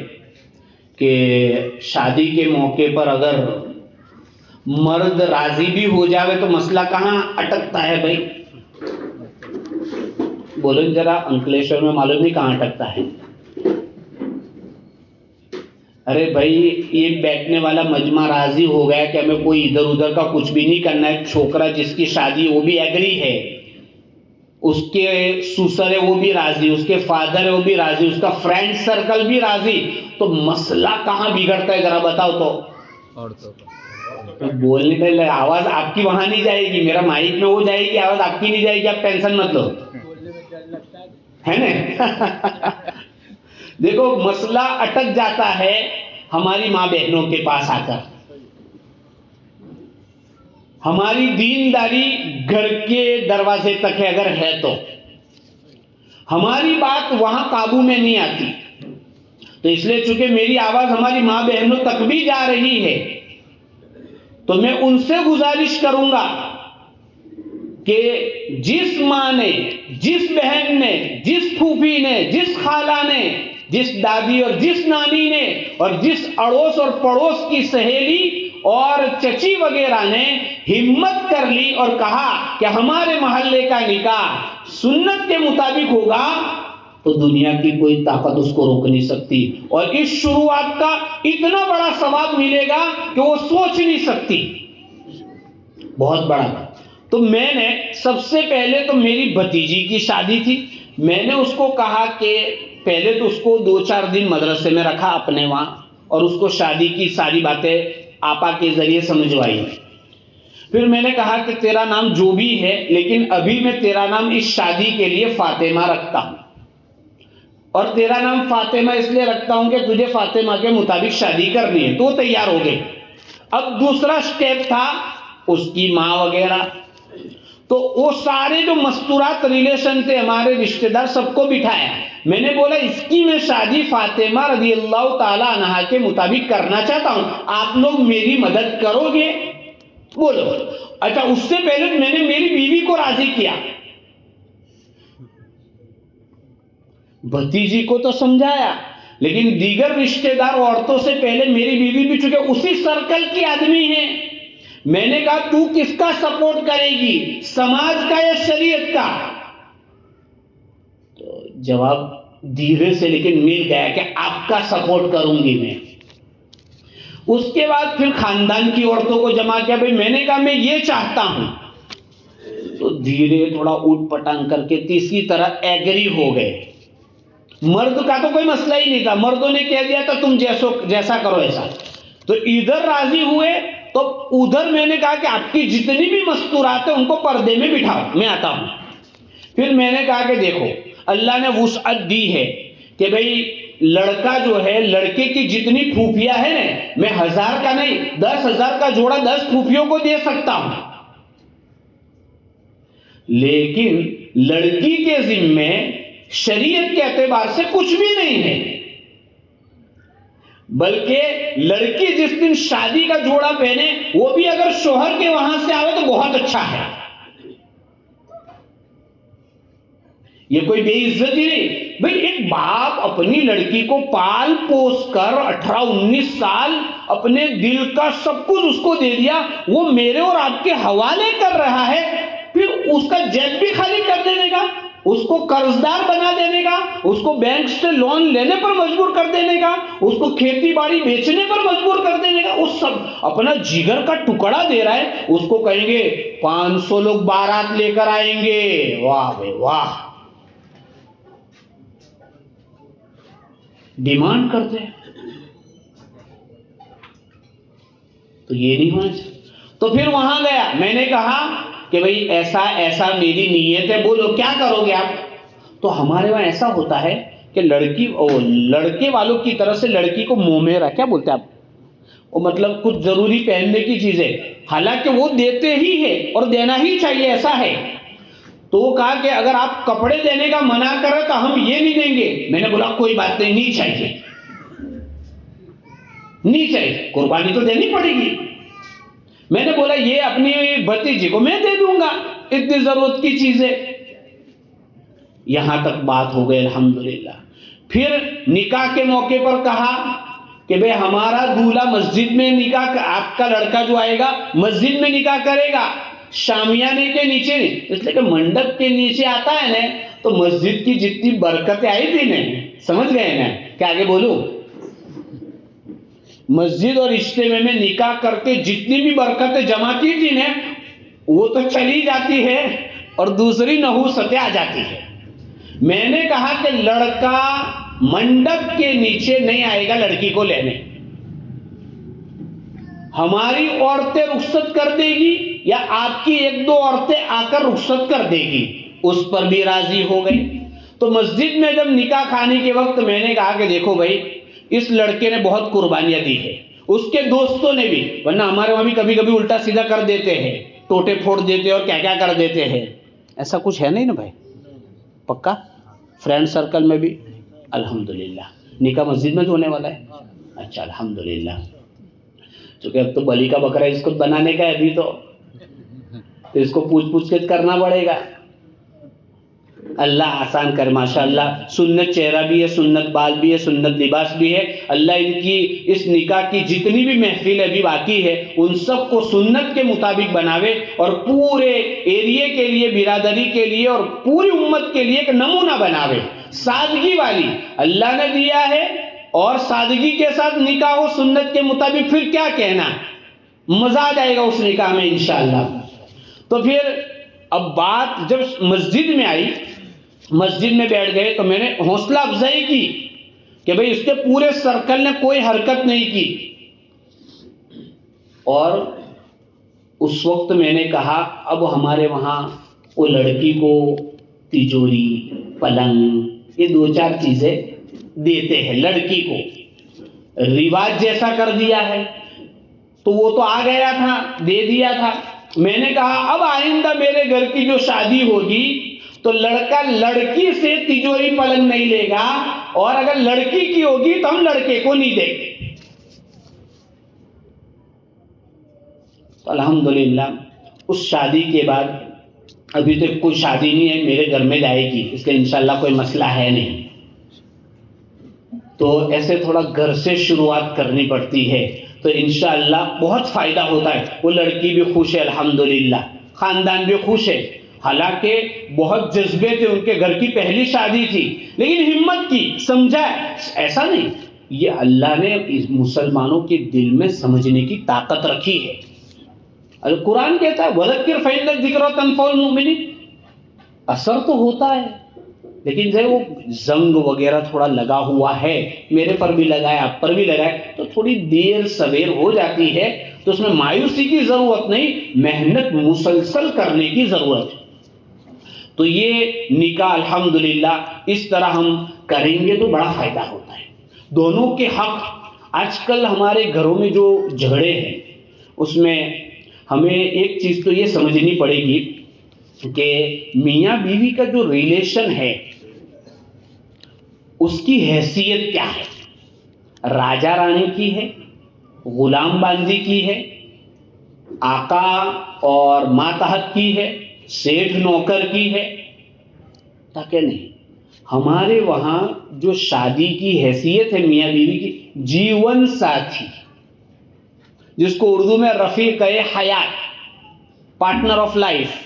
کہ شادی کے موقع پر اگر مرد راضی بھی ہو جاوے تو مسئلہ کہاں اٹکتا ہے بھائی؟ بولو ذرا، انکلیشور میں معلوم نہیں کہاں اٹکتا ہے. ارے بھائی، یہ بیٹھنے والا مجمع راضی ہو گیا کہ ہمیں کوئی ادھر ادھر کا کچھ بھی نہیں کرنا ہے. چھوکرا جس کی شادی وہ بھی ایگری ہے، اس کے سسر ہے وہ بھی راضی، اس کے فادر ہے وہ بھی راضی، اس کا فرینڈ سرکل بھی راضی، تو مسئلہ کہاں بگڑتا ہے ذرا بتاؤ تو بولنے پہ آواز آپ کی وہاں نہیں جائے گی، میرا مائک میں ہو جائے گی، آواز آپ کی نہیں جائے گی. آپ ٹینشن مت لو، ہے نا؟ دیکھو مسئلہ اٹک جاتا ہے ہماری ماں بہنوں کے پاس آ کر. ہماری دینداری گھر کے دروازے تک ہے، اگر ہے تو ہماری بات وہاں قابو میں نہیں آتی. تو اس لیے چونکہ میری آواز ہماری ماں بہنوں تک بھی جا رہی ہے، تو میں ان سے گزارش کروں گا کہ جس ماں نے، جس بہن نے، جس پھوپھی نے، جس خالہ نے، جس دادی اور جس نانی نے، اور جس اڑوس اور پڑوس کی سہیلی اور چچی وغیرہ نے ہمت کر لی اور کہا کہ ہمارے محلے کا نکاح سنت کے مطابق ہوگا، تو دنیا کی کوئی طاقت اس کو روک نہیں سکتی، اور اس شروعات کا اتنا بڑا ثواب ملے گا کہ وہ سوچ نہیں سکتی، بہت بڑا۔ تو میں نے سب سے پہلے تو میری بھتیجی کی شادی تھی، میں نے اس کو کہا کہ پہلے تو اس کو 2-4 دن مدرسے میں رکھا اپنے وہاں، اور اس کو شادی کی ساری باتیں آپا کے ذریعے سمجھوائی۔ پھر میں نے کہا کہ تیرا نام جو بھی ہے، لیکن ابھی میں تیرا نام اس شادی کے لیے فاطمہ رکھتا ہوں، اور تیرا نام فاطمہ اس لیے رکھتا ہوں کہ تجھے فاطمہ کے مطابق شادی کرنی ہے۔ تو وہ تیار ہو گئی۔ اب دوسرا سٹیپ تھا اس کی ماں وغیرہ، تو وہ سارے جو مستورات ریلیشن تھے ہمارے رشتہ دار سب کو بٹھایا۔ میں نے بولا اس کی میں شادی فاطمہ رضی اللہ تعالی عنہا کے مطابق کرنا چاہتا ہوں، آپ لوگ میری مدد کرو گے؟ بولو۔ اچھا، اس سے پہلے میں نے میری بیوی کو راضی کیا، بھتیجی کو تو سمجھایا، لیکن دیگر رشتہ دار عورتوں سے پہلے میری بیوی بھی چونکہ اسی سرکل کی آدمی ہے، میں نے کہا تو کس کا سپورٹ کرے گی، سماج کا یا شریعت کا؟ تو جواب دھیرے سے لیکن مل گیا کہ آپ کا سپورٹ کروں گی میں۔ اس کے بعد پھر خاندان کی عورتوں کو جمع کیا، بھئی میں نے کہا میں یہ چاہتا ہوں، تو دھیرے تھوڑا اوٹ پٹانگ کر کے تیسری طرح ایگری ہو گئے۔ مرد کا تو کوئی مسئلہ ہی نہیں تھا، مردوں نے کہہ دیا تھا تم جیسا کرو ایسا، تو ادھر راضی ہوئے، تو ادھر میں نے کہا کہ آپ کی جتنی بھی مستورات ہیں ان کو پردے میں بٹھاؤ، میں آتا ہوں۔ پھر میں نے کہا کہ دیکھو اللہ نے وسعت دی ہے کہ بھئی لڑکا جو ہے، لڑکے کی جتنی پھوپھیاں ہیں نا، میں 1000 کا نہیں 10,000 کا جوڑا 10 پھوپھیوں کو دے سکتا ہوں، لیکن لڑکی کے ذمے شریعت کے اعتبار سے کچھ بھی نہیں ہے، بلکہ لڑکی جس دن شادی کا جوڑا پہنے وہ بھی اگر شوہر کے وہاں سے آئے تو بہت اچھا ہے، یہ کوئی بے عزتی نہیں۔ بھئی ایک باپ اپنی لڑکی کو پال پوس کر 18-19 سال اپنے دل کا سب کچھ اس کو دے دیا، وہ میرے اور آپ کے حوالے کر رہا ہے، پھر اس کا جیب بھی خالی کر دینے کا، اس کو قرضدار بنا دینے کا، اس کو بینک سے لون لینے پر مجبور کر دینے کا، اس کو کھیتی باڑی بیچنے پر مجبور کر دینے کا، وہ سب اپنا جگر کا ٹکڑا دے رہا ہے، اس کو کہیں گے 500 لوگ بارات لے کر آئیں گے، واہ بھائی واہ، ڈیمانڈ کرتے ہیں، تو یہ نہیں ہونا چاہیے۔ تو پھر وہاں گیا، میں نے کہا کہ بھئی ایسا ایسا میری نیت ہے، بولو کیا کرو گے آپ؟ تو ہمارے وہاں ایسا ہوتا ہے کہ لڑکے والوں کی طرف سے لڑکی کو مومیرا کیا بولتے ہیں آپ، وہ مطلب کچھ ضروری پہننے کی چیزیں، حالانکہ وہ دیتے ہی ہے اور دینا ہی چاہیے، ایسا ہے۔ تو وہ کہا کہ اگر آپ کپڑے دینے کا منع کریں تو ہم یہ نہیں دیں گے۔ میں نے بولا کوئی بات نہیں، نہیں چاہیے، نہیں چاہیے، قربانی تو دینی پڑے گی۔ میں نے بولا یہ اپنی بھتیجی کو میں دے دوں گا، اتنی ضرورت کی چیزیں۔ یہاں تک بات ہو گئی الحمدللہ۔ پھر نکاح کے موقع پر کہا کہ بھئی ہمارا دولہا مسجد میں نکاح، آپ کا لڑکا جو آئے گا مسجد میں نکاح کرے گا، شامیانے کے نیچے نہیں، اس لیے کہ منڈپ کے نیچے آتا ہے نا، تو مسجد کی جتنی برکتیں آئی تھی نا، سمجھ گئے نا کہ آگے بولوں، مسجد اور اجتماع میں نکاح کر کے جتنی بھی برکتیں جمع کی تھی نا، وہ تو چلی جاتی ہے اور دوسری نحوستیں آ جاتی ہے۔ میں نے کہا کہ لڑکا منڈپ کے نیچے نہیں آئے گا لڑکی کو لینے، ہماری عورتیں رخصت کر دے گی یا آپ کی 1-2 عورتیں آ کر رخصت کر دے گی، اس پر بھی راضی ہو گئی۔ تو مسجد میں جب نکاح کھانے کے وقت میں نے کہا کہ دیکھو بھائی اس لڑکے نے بہت قربانیاں دی ہے، اس کے دوستوں نے بھی، ورنہ ہمارے وہاں بھی کبھی کبھی الٹا سیدھا کر دیتے ہیں، ٹوٹے پھوڑ دیتے اور کیا کیا کر دیتے ہیں، ایسا کچھ ہے نہیں نا بھائی، پکا فرینڈ سرکل میں بھی الحمدللہ نکاح مسجد میں تو ہونے والا ہے۔ اچھا الحمدللہ، چونکہ اب تو بلی کا بکرا اس کو بنانے کا ہے، ابھی تو تو اس کو پوچھ کے کرنا پڑے گا. اللہ آسان کر ماشاءاللہ. سنت چہرہ بھی ہے، سنت بال بھی ہے، سنت لباس بھی ہے. اللہ ان کی اس نکاح کی جتنی بھی محفل ابھی باقی ہے ان سب کو سنت کے مطابق بناوے اور پورے ایریے کے لیے، برادری کے لیے اور پوری امت کے لیے ایک نمونہ بناوے. سادگی والی اللہ نے دیا ہے اور سادگی کے ساتھ نکاح ہو سنت کے مطابق، پھر کیا کہنا، مزہ آ جائے گا اس نکاح میں انشاءاللہ. تو پھر اب بات جب مسجد میں آئی، مسجد میں بیٹھ گئے تو میں نے حوصلہ افزائی کی کہ بھئی اس کے پورے سرکل نے کوئی حرکت نہیں کی. اور اس وقت میں نے کہا اب ہمارے وہاں وہ لڑکی کو تجوری، پلنگ، یہ 2-4 چیزیں دیتے ہیں لڑکی کو. رواج جیسا کر دیا ہے تو وہ تو آ گیا تھا، دے دیا تھا. میں نے کہا اب آئندہ میرے گھر کی جو شادی ہوگی تو لڑکا لڑکی سے تجوری پلنگ نہیں لے گا، اور اگر لڑکی کی ہوگی تو ہم لڑکے کو نہیں دیں گے. تو الحمدللہ اس شادی کے بعد ابھی تک کوئی شادی نہیں ہے میرے گھر میں جائے گی، اس لیے انشاءاللہ کوئی مسئلہ ہے نہیں. تو ایسے تھوڑا گھر سے شروعات کرنی پڑتی ہے تو انشاءاللہ بہت فائدہ ہوتا ہے. وہ لڑکی بھی خوش ہے الحمدللہ، خاندان بھی خوش ہے. حالانکہ بہت جذبے تھے، ان کے گھر کی پہلی شادی تھی، لیکن ہمت کی، سمجھا. ایسا نہیں، یہ اللہ نے مسلمانوں کے دل میں سمجھنے کی طاقت رکھی ہے. القرآن کہتا ہے وَذَكِّرْ فَإِنَّ الذِّكْرَىٰ تَنفَعُ الْمُؤْمِنِينَ. اثر تو ہوتا ہے لیکن جو وہ زنگ وغیرہ تھوڑا لگا ہوا ہے، میرے پر بھی لگا ہے، آپ پر بھی لگا ہے، تو تھوڑی دیر سویر ہو جاتی ہے. تو اس میں مایوسی کی ضرورت نہیں، محنت مسلسل کرنے کی ضرورت ہے. تو یہ نکاح الحمدللہ اس طرح ہم کریں گے تو بڑا فائدہ ہوتا ہے. دونوں کے حق. آج کل ہمارے گھروں میں جو جھگڑے ہیں اس میں ہمیں ایک چیز تو یہ سمجھنی پڑے گی کہ میاں بیوی کا جو ریلیشن ہے اس کی حیثیت کیا ہے. راجا رانی کی ہے، غلام باندی کی ہے، آقا اور ماتحت کی ہے، سیٹھ نوکر کی ہے، تاکہ نہیں. ہمارے وہاں جو شادی کی حیثیت ہے میاں بیوی کی، جیون ساتھی، جس کو اردو میں رفیق حیات، پارٹنر آف لائف،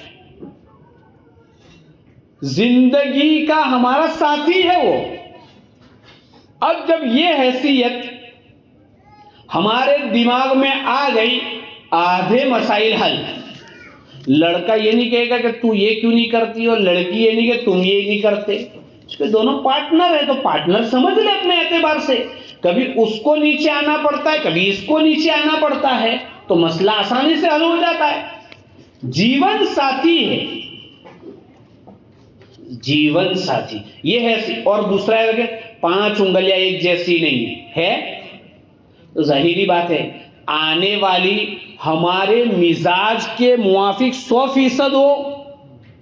زندگی کا ہمارا ساتھی ہے وہ. اب جب یہ حیثیت ہمارے دماغ میں آ گئی، آدھے مسائل حل. لڑکا یہ نہیں کہے گا کہ تو یہ کیوں نہیں کرتی، اور لڑکی یہ نہیں کہ تم یہ نہیں کرتے. اس کے دونوں پارٹنر ہیں تو پارٹنر سمجھ لے اپنے اعتبار سے. کبھی اس کو نیچے آنا پڑتا ہے، کبھی اس کو نیچے آنا پڑتا ہے، تو مسئلہ آسانی سے حل ہو جاتا ہے. جیون ساتھی ہے، جیون ساتھی یہ ہے. اور دوسرا ہے کہ 5 انگلیاں ایک جیسی نہیں ہے. تو ظاہری بات ہے آنے والی ہمارے مزاج کے موافق 100% ہو،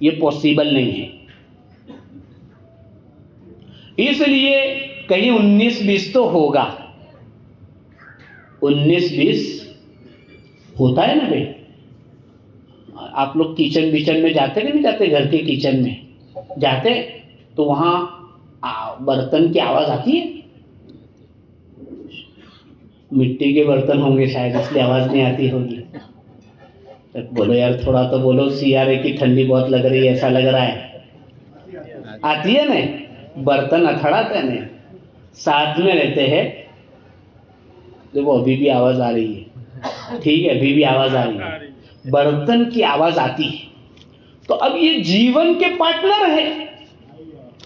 یہ پاسبل نہیں ہے. اس لیے کہیں 19-20 تو ہوگا. 19-20 ہوتا ہے نا بھائی. آپ لوگ کچن میں جاتے کہ نہیں جاتے؟ گھر کے کچن میں جاتے تو وہاں برتن کی آواز آتی ہے. مٹی کے برتن ہوں گے شاید، اس لیے آواز نہیں آتی ہوگی. بولو یار تھوڑا تو بولو، سیارے کی ٹھنڈی بہت لگ رہی ہے، ایسا لگ رہا ہے. آتی ہے نا، برتن اتھڑاتے ہیں نا، ساتھ میں رہتے ہیں. دیکھو ابھی بھی آواز آ رہی ہے، ٹھیک ہے ابھی بھی آواز آ رہی ہے، برتن کی آواز آتی ہے. تو اب یہ جیون کے پارٹنر ہے،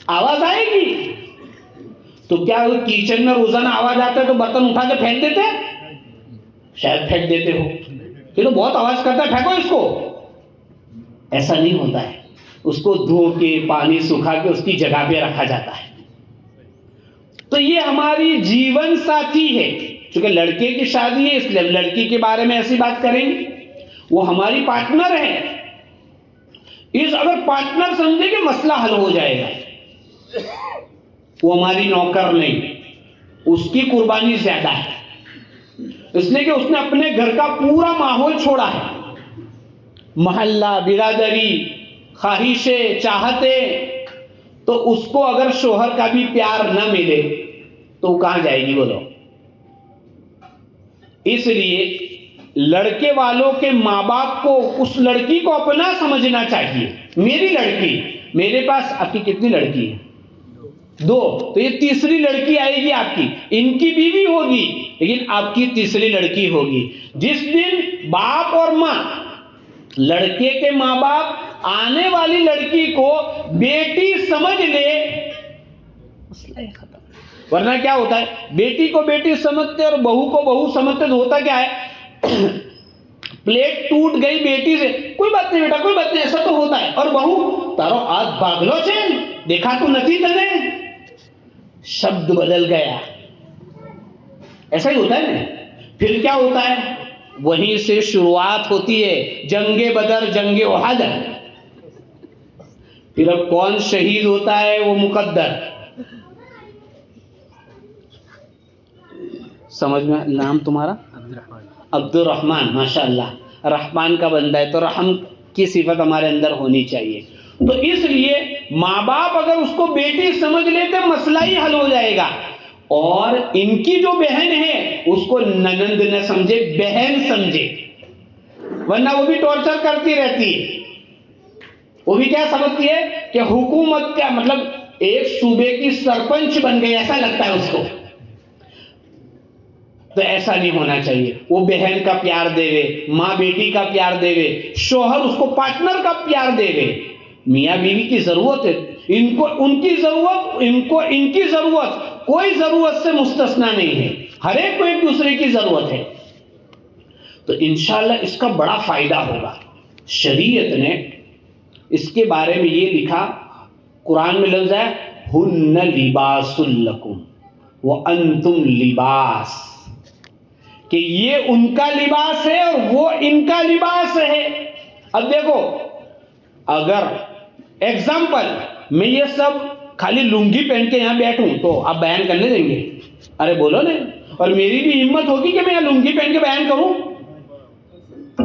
آواز آئے گی. تو کیا کچن میں روزانہ آواز آتا ہے تو برتن اٹھا کے پھینک دیتے ہیں؟ شاید پھینک دیتے ہو. یہ تو بہت آواز کرتا ہے، پھینکو اس کو. ایسا نہیں ہوتا ہے. اس کو دھو کے پانی سکھا کے اس کی جگہ پہ رکھا جاتا ہے. تو یہ ہماری جیون ساتھی ہے. چونکہ لڑکے کی شادی ہے اس لیے لڑکی کے بارے میں ایسی بات کریں گے. وہ ہماری پارٹنر ہے. اگر پارٹنر سمجھے کہ مسئلہ حل ہو جائے گا. وہ ہماری نوکر نہیں، اس کی قربانی زیادہ ہے، اس لیے کہ اس نے اپنے گھر کا پورا ماحول چھوڑا ہے. محلہ، برادری، خواہشیں، چاہتے، تو اس کو اگر شوہر کا بھی پیار نہ ملے تو وہ کہاں جائے گی بولو؟ اس لیے لڑکے والوں کے ماں باپ کو اس لڑکی کو اپنا سمجھنا چاہیے. میری لڑکی، میرے پاس آپ کی کتنی لڑکی ہے؟ 2. تو یہ تیسری لڑکی آئے گی آپ کی. ان کی بیوی ہوگی لیکن آپ کی تیسری لڑکی ہوگی. جس دن باپ اور ماں، لڑکے کے ماں باپ آنے والی لڑکی کو بیٹی سمجھ لے، مسئلہ ختم. ورنہ کیا ہوتا ہے، بیٹی کو بیٹی سمجھتے اور بہو کو بہو سمجھتے، تو ہوتا کیا ہے، پلیٹ ٹوٹ گئی بیٹی سے، کوئی بات نہیں بیٹا، کوئی بات نہیں، ایسا تو ہوتا ہے. اور بہو، تارو آج باگلو سے دیکھا تو نتی تنے، شبد بدل گیا. ایسا ہی ہوتا ہے نا. پھر کیا ہوتا ہے، وہیں سے شروعات ہوتی ہے جنگ بدر، جنگ احد. پھر اب کون شہید ہوتا ہے وہ مقدر. سمجھ میں؟ نام تمہارا؟ عبد الرحمن. ماشاء اللہ، رحمان کا بندہ ہے، تو رحم کی صفت ہمارے اندر ہونی چاہیے. تو اس لیے ماں باپ اگر اس کو بیٹی سمجھ لے تو مسئلہ ہی حل ہو جائے گا. اور ان کی جو بہن ہے اس کو ننند نہ سمجھے، بہن سمجھے، ورنہ وہ بھی ٹارچر کرتی رہتی ہے. وہ بھی کیا سمجھتی ہے کہ حکومت کا مطلب ایک صوبے کی سرپنچ بن گئی، ایسا لگتا ہے اس کو. تو ایسا نہیں ہونا چاہیے. وہ بہن کا پیار دے وے، ماں بیٹی کا پیار دے وے، شوہر اس کو پارٹنر کا پیار دے وے. میاں بیوی کی ضرورت ہے، ان کو ان کی ضرورت، ان کو ان کی ضرورت، کوئی ضرورت سے مستثنا نہیں ہے، ہر ایک کو ایک دوسرے کی ضرورت ہے. تو انشاءاللہ اس کا بڑا فائدہ ہوگا. شریعت نے اس کے بارے میں یہ لکھا، قرآن میں لفظ ہے ہن لباس لکم وانتم لباس، کہ یہ ان کا لباس ہے اور وہ ان کا لباس ہے. اب دیکھو، اگر ایگزامپل میں یہ سب خالی لنگی پہن کے یہاں بیٹھوں تو آپ بیان کرنے دیں گے؟ ارے بولو نا. اور میری بھی ہمت ہوگی کہ میں یہاں لنگی پہن کے بیان کروں؟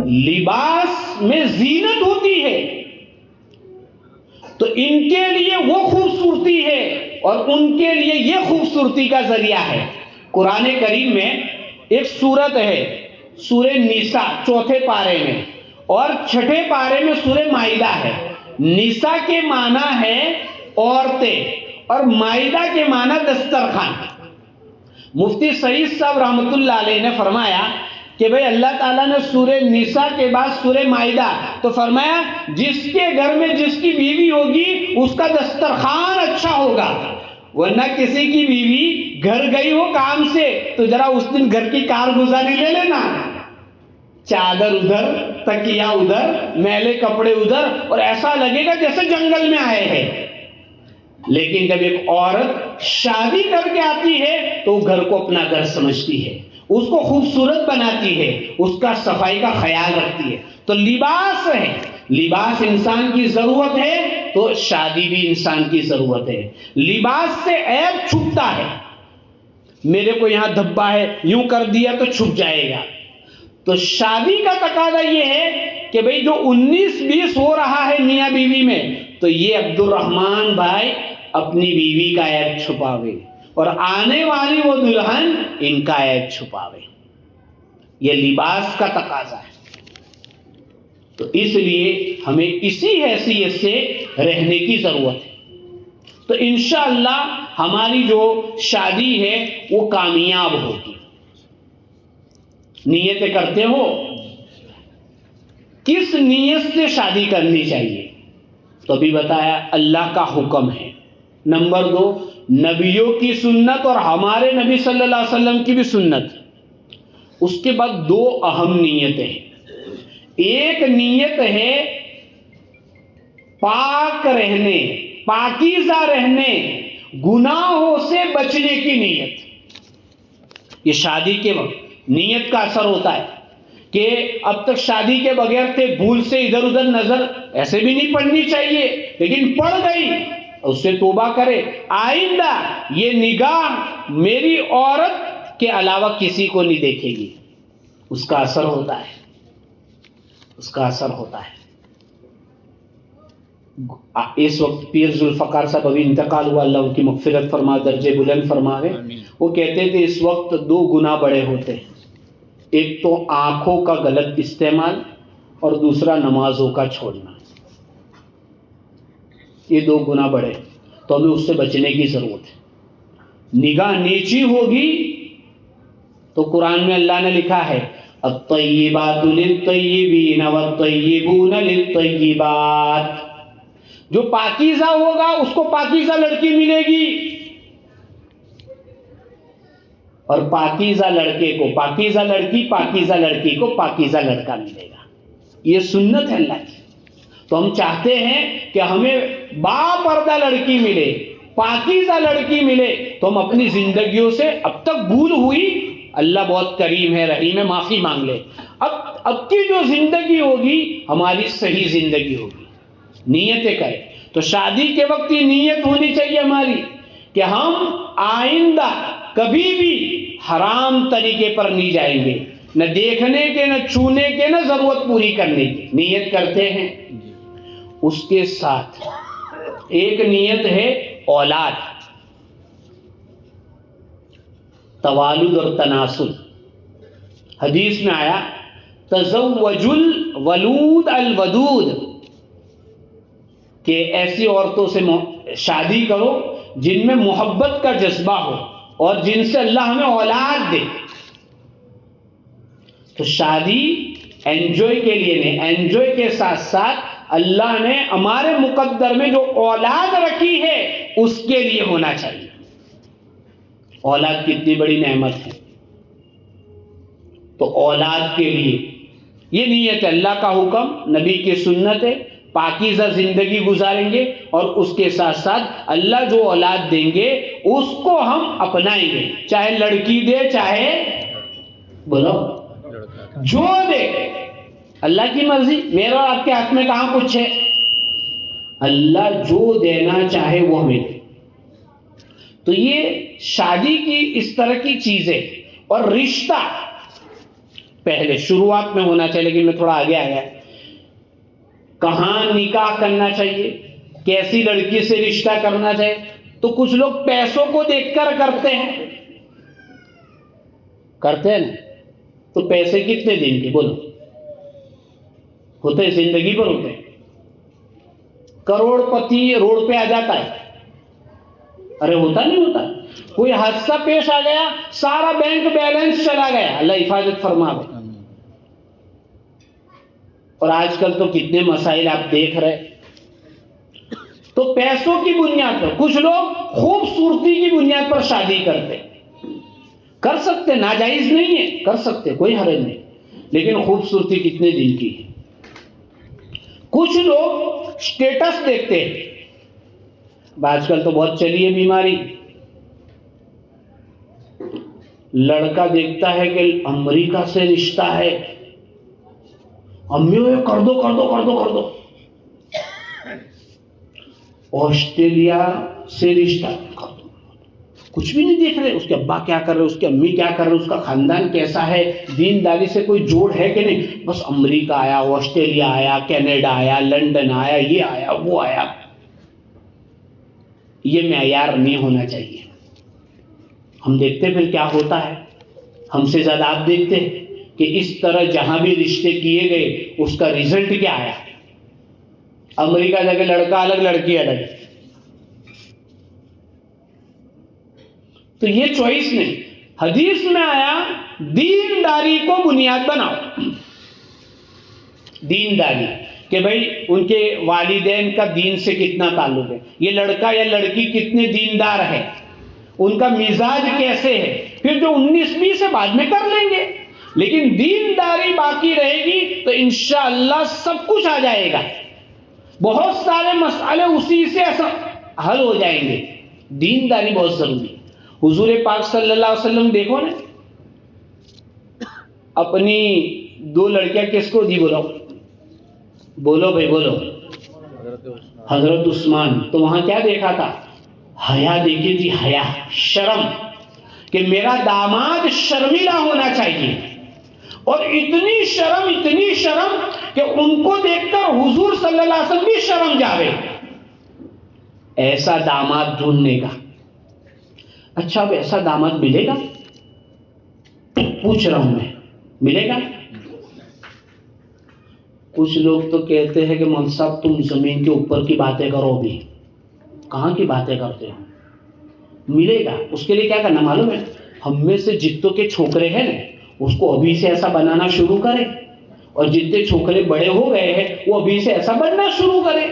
لباس میں زینت ہوتی ہے، تو ان کے لیے وہ خوبصورتی ہے اور ان کے لیے یہ خوبصورتی کا ذریعہ ہے. قرآن کریم میں ایک سورت ہے سورہ نساء 4 پارے میں، اور 6 پارے میں سورہ مائدہ ہے. نساء کے معنی ہے عورتیں اور مائدہ کے معنی دسترخوان. مفتی سعید صاحب رحمۃ اللہ علیہ نے فرمایا کہ بھئی اللہ تعالیٰ نے سورہ نساء کے بعد سورہ مائدہ، تو فرمایا جس کے گھر میں جس کی بیوی ہوگی اس کا دسترخوان اچھا ہوگا. ورنہ کسی کی بیوی گھر گئی ہو کام سے تو ذرا اس دن گھر کی کارگزاری لے لینا، چادر ادھر، تکیہ ادھر، میلے کپڑے ادھر، اور ایسا لگے گا جیسے جنگل میں آئے ہیں. لیکن جب ایک عورت شادی کر کے آتی ہے تو وہ گھر کو اپنا گھر سمجھتی ہے، اس کو خوبصورت بناتی ہے، اس کا صفائی کا خیال رکھتی ہے. تو لباس ہے، لباس انسان کی ضرورت ہے تو شادی بھی انسان کی ضرورت ہے. لباس سے عیب چھپتا ہے. میرے کو یہاں دھبا ہے، یوں کر دیا تو چھپ جائے گا. تو شادی کا تقاضا یہ ہے کہ بھئی جو 19-20 ہو رہا ہے میاں بیوی میں، تو یہ عبد الرحمان بھائی اپنی بیوی کا عیب چھپاوے اور آنے والی وہ دلہن ان کا عیب چھپاوے. یہ لباس کا تقاضا ہے. تو اس لیے ہمیں اسی حیثیت سے رہنے کی ضرورت ہے. تو انشاءاللہ ہماری جو شادی ہے وہ کامیاب ہوگی. نیتیں کرتے ہو؟ کس نیت سے شادی کرنی چاہیے؟ تو ابھی بتایا اللہ کا حکم ہے. نمبر 2 نبیوں کی سنت اور ہمارے نبی صلی اللہ علیہ وسلم کی بھی سنت. اس کے بعد 2 اہم نیتیں ہیں. ایک نیت ہے پاک رہنے، پاکیزہ رہنے، گناہوں سے بچنے کی نیت. یہ شادی کے وقت نیت کا اثر ہوتا ہے کہ اب تک شادی کے بغیر تھے، بھول سے ادھر ادھر نظر ایسے بھی نہیں پڑنی چاہیے، لیکن پڑ گئی، اس سے توبہ کرے، آئندہ یہ نگاہ میری عورت کے علاوہ کسی کو نہیں دیکھے گی. اس کا اثر ہوتا ہے، اس کا اثر ہوتا ہے. اس وقت پیر ذوالفقار صاحب ابھی انتقال ہوا، اللہ ان کی مغفرت فرما، درجے بلند فرماوے. وہ کہتے تھے اس وقت 2 گناہ بڑے ہوتے ہیں، ایک تو آنکھوں کا غلط استعمال اور دوسرا نمازوں کا چھوڑنا. یہ 2 گناہ بڑے، تو ہمیں اس سے بچنے کی ضرورت ہے. نگاہ نیچی ہوگی تو قرآن میں اللہ نے لکھا ہے الطیبات للطیبین والطیبون للطیبات. جو پاکیزہ ہوگا اس کو پاکیزہ لڑکی ملے گی، اور پاکیزہ لڑکے کو پاکیزہ لڑکی، پاکیزہ لڑکی کو پاکیزہ لڑکا ملے گا. یہ سنت ہے اللہ کی. تو ہم چاہتے ہیں کہ ہمیں با پردہ لڑکی ملے، پاکیزہ لڑکی ملے، تو ہم اپنی زندگیوں سے اب تک بھول ہوئی، اللہ بہت کریم ہے، رحیم ہے، معافی مانگ لے. اب کی جو زندگی ہوگی ہماری صحیح زندگی ہوگی. نیتیں کریں تو شادی کے وقت یہ نیت ہونی چاہیے ہماری کہ ہم آئندہ کبھی بھی حرام طریقے پر نہیں جائیں گے، نہ دیکھنے کے، نہ چھونے کے، نہ ضرورت پوری کرنے کی. نیت کرتے ہیں. اس کے ساتھ ایک نیت ہے اولاد، توالد اور تناسل. حدیث میں آیا تزوج الولود الودود، کہ ایسی عورتوں سے شادی کرو جن میں محبت کا جذبہ ہو اور جن سے اللہ ہمیں اولاد دے. تو شادی انجوائے کے لیے نہیں، انجوائے کے ساتھ ساتھ اللہ نے ہمارے مقدر میں جو اولاد رکھی ہے اس کے لیے ہونا چاہیے. اولاد کتنی بڑی نعمت ہے. تو اولاد کے لیے یہ نیت ہے، اللہ کا حکم، نبی کی سنت ہے، پاکیزہ زندگی گزاریں گے، اور اس کے ساتھ ساتھ اللہ جو اولاد دیں گے اس کو ہم اپنائیں گے، چاہے لڑکی دے چاہے بولو جو دے. اللہ کی مرضی، میرا اور آپ کے ہاتھ میں کہاں کچھ ہے. اللہ جو دینا چاہے وہ ہمیں دے. تو یہ شادی کی اس طرح کی چیزیں اور رشتہ پہلے شروعات میں ہونا چاہیے. لیکن میں تھوڑا آگے آیا، کہاں نکاح کرنا چاہیے، کیسی لڑکی سے رشتہ کرنا چاہیے. تو کچھ لوگ پیسوں کو دیکھ کر کرتے ہیں نا. تو پیسے کتنے دن کے بولو ہوتے، زندگی پر ہوتے ہیں. کروڑ پتی روڈ پہ آ جاتا ہے، ارے ہوتا نہیں ہوتا. کوئی حادثہ پیش آ گیا، سارا بینک بیلنس چلا گیا، اللہ حفاظت فرماوے. اور آج کل تو کتنے مسائل آپ دیکھ رہے. تو پیسوں کی بنیاد پر کچھ لوگ خوبصورتی کی بنیاد پر شادی کرتے، کر سکتے، ناجائز نہیں ہے، کر سکتے، کوئی حرج نہیں. لیکن خوبصورتی کتنے دن کی ہے. کچھ لوگ سٹیٹس دیکھتے ہیں. آج کل تو بہت چلی ہے بیماری. لڑکا دیکھتا ہے کہ امریکہ سے رشتہ ہے، امی وہ کر دو کر دو کر دو کر دو. آسٹریلیا سے رشتہ کر دو. کچھ بھی نہیں دیکھ رہے اس کے ابا کیا کر رہے، اس کی امی کیا کر رہے، اس کا خاندان کیسا ہے، دینداری سے کوئی جوڑ ہے کہ نہیں. بس امریکہ آیا، آسٹریلیا آیا، کینیڈا آیا، لنڈن آیا، یہ آیا وہ آیا. یہ معیار نہیں ہونا چاہیے. ہم دیکھتے پھر کیا ہوتا ہے، ہم سے زیادہ آپ دیکھتے کہ اس طرح جہاں بھی رشتے کیے گئے اس کا ریزلٹ کیا آیا. امریکہ جا کے لڑکا الگ لڑکی الگ. تو یہ چوائس نہیں. حدیث میں آیا دینداری کو بنیاد بناؤ. دینداری کہ بھائی ان کے والدین کا دین سے کتنا تعلق ہے، یہ لڑکا یا لڑکی کتنے دیندار ہے، ان کا مزاج کیسے ہے. پھر جو 19-20 سے بعد میں کر لیں گے، لیکن دینداری باقی رہے گی تو انشاءاللہ سب کچھ آ جائے گا. بہت سارے مسئلے اسی سے حل ہو جائیں گے. دینداری بہت ضروری ہے. حضور پاک صلی اللہ علیہ وسلم دیکھو نا، اپنی 2 لڑکیاں کس کو دی، بولو بھائی بولو. حضرت عثمان. تو وہاں کیا دیکھا تھا، حیا دیکھی تھی، حیا، شرم، کہ میرا داماد شرمیلا ہونا چاہیے. اور اتنی شرم کہ ان کو دیکھ کر حضور صلی اللہ علیہ وسلم بھی شرم جاوے. ایسا داماد ڈھونڈنے کا. اچھا اب ایسا داماد ملے گا؟ پوچھ رہا ہوں میں, ملے گا؟ کچھ لوگ تو کہتے ہیں کہ مولوی صاحب تم زمین کے اوپر کی باتیں کرو, بھی کہاں کی باتیں کرتے ہو؟ ملے گا. اس کے لیے کیا کرنا معلوم ہے؟ ہم میں سے جتوں کے چھوکرے ہیں نا, اس کو ابھی سے ایسا بنانا شروع کرے, اور جتنے چھوکرے بڑے ہو گئے ہیں وہ ابھی سے ایسا بننا شروع کرے,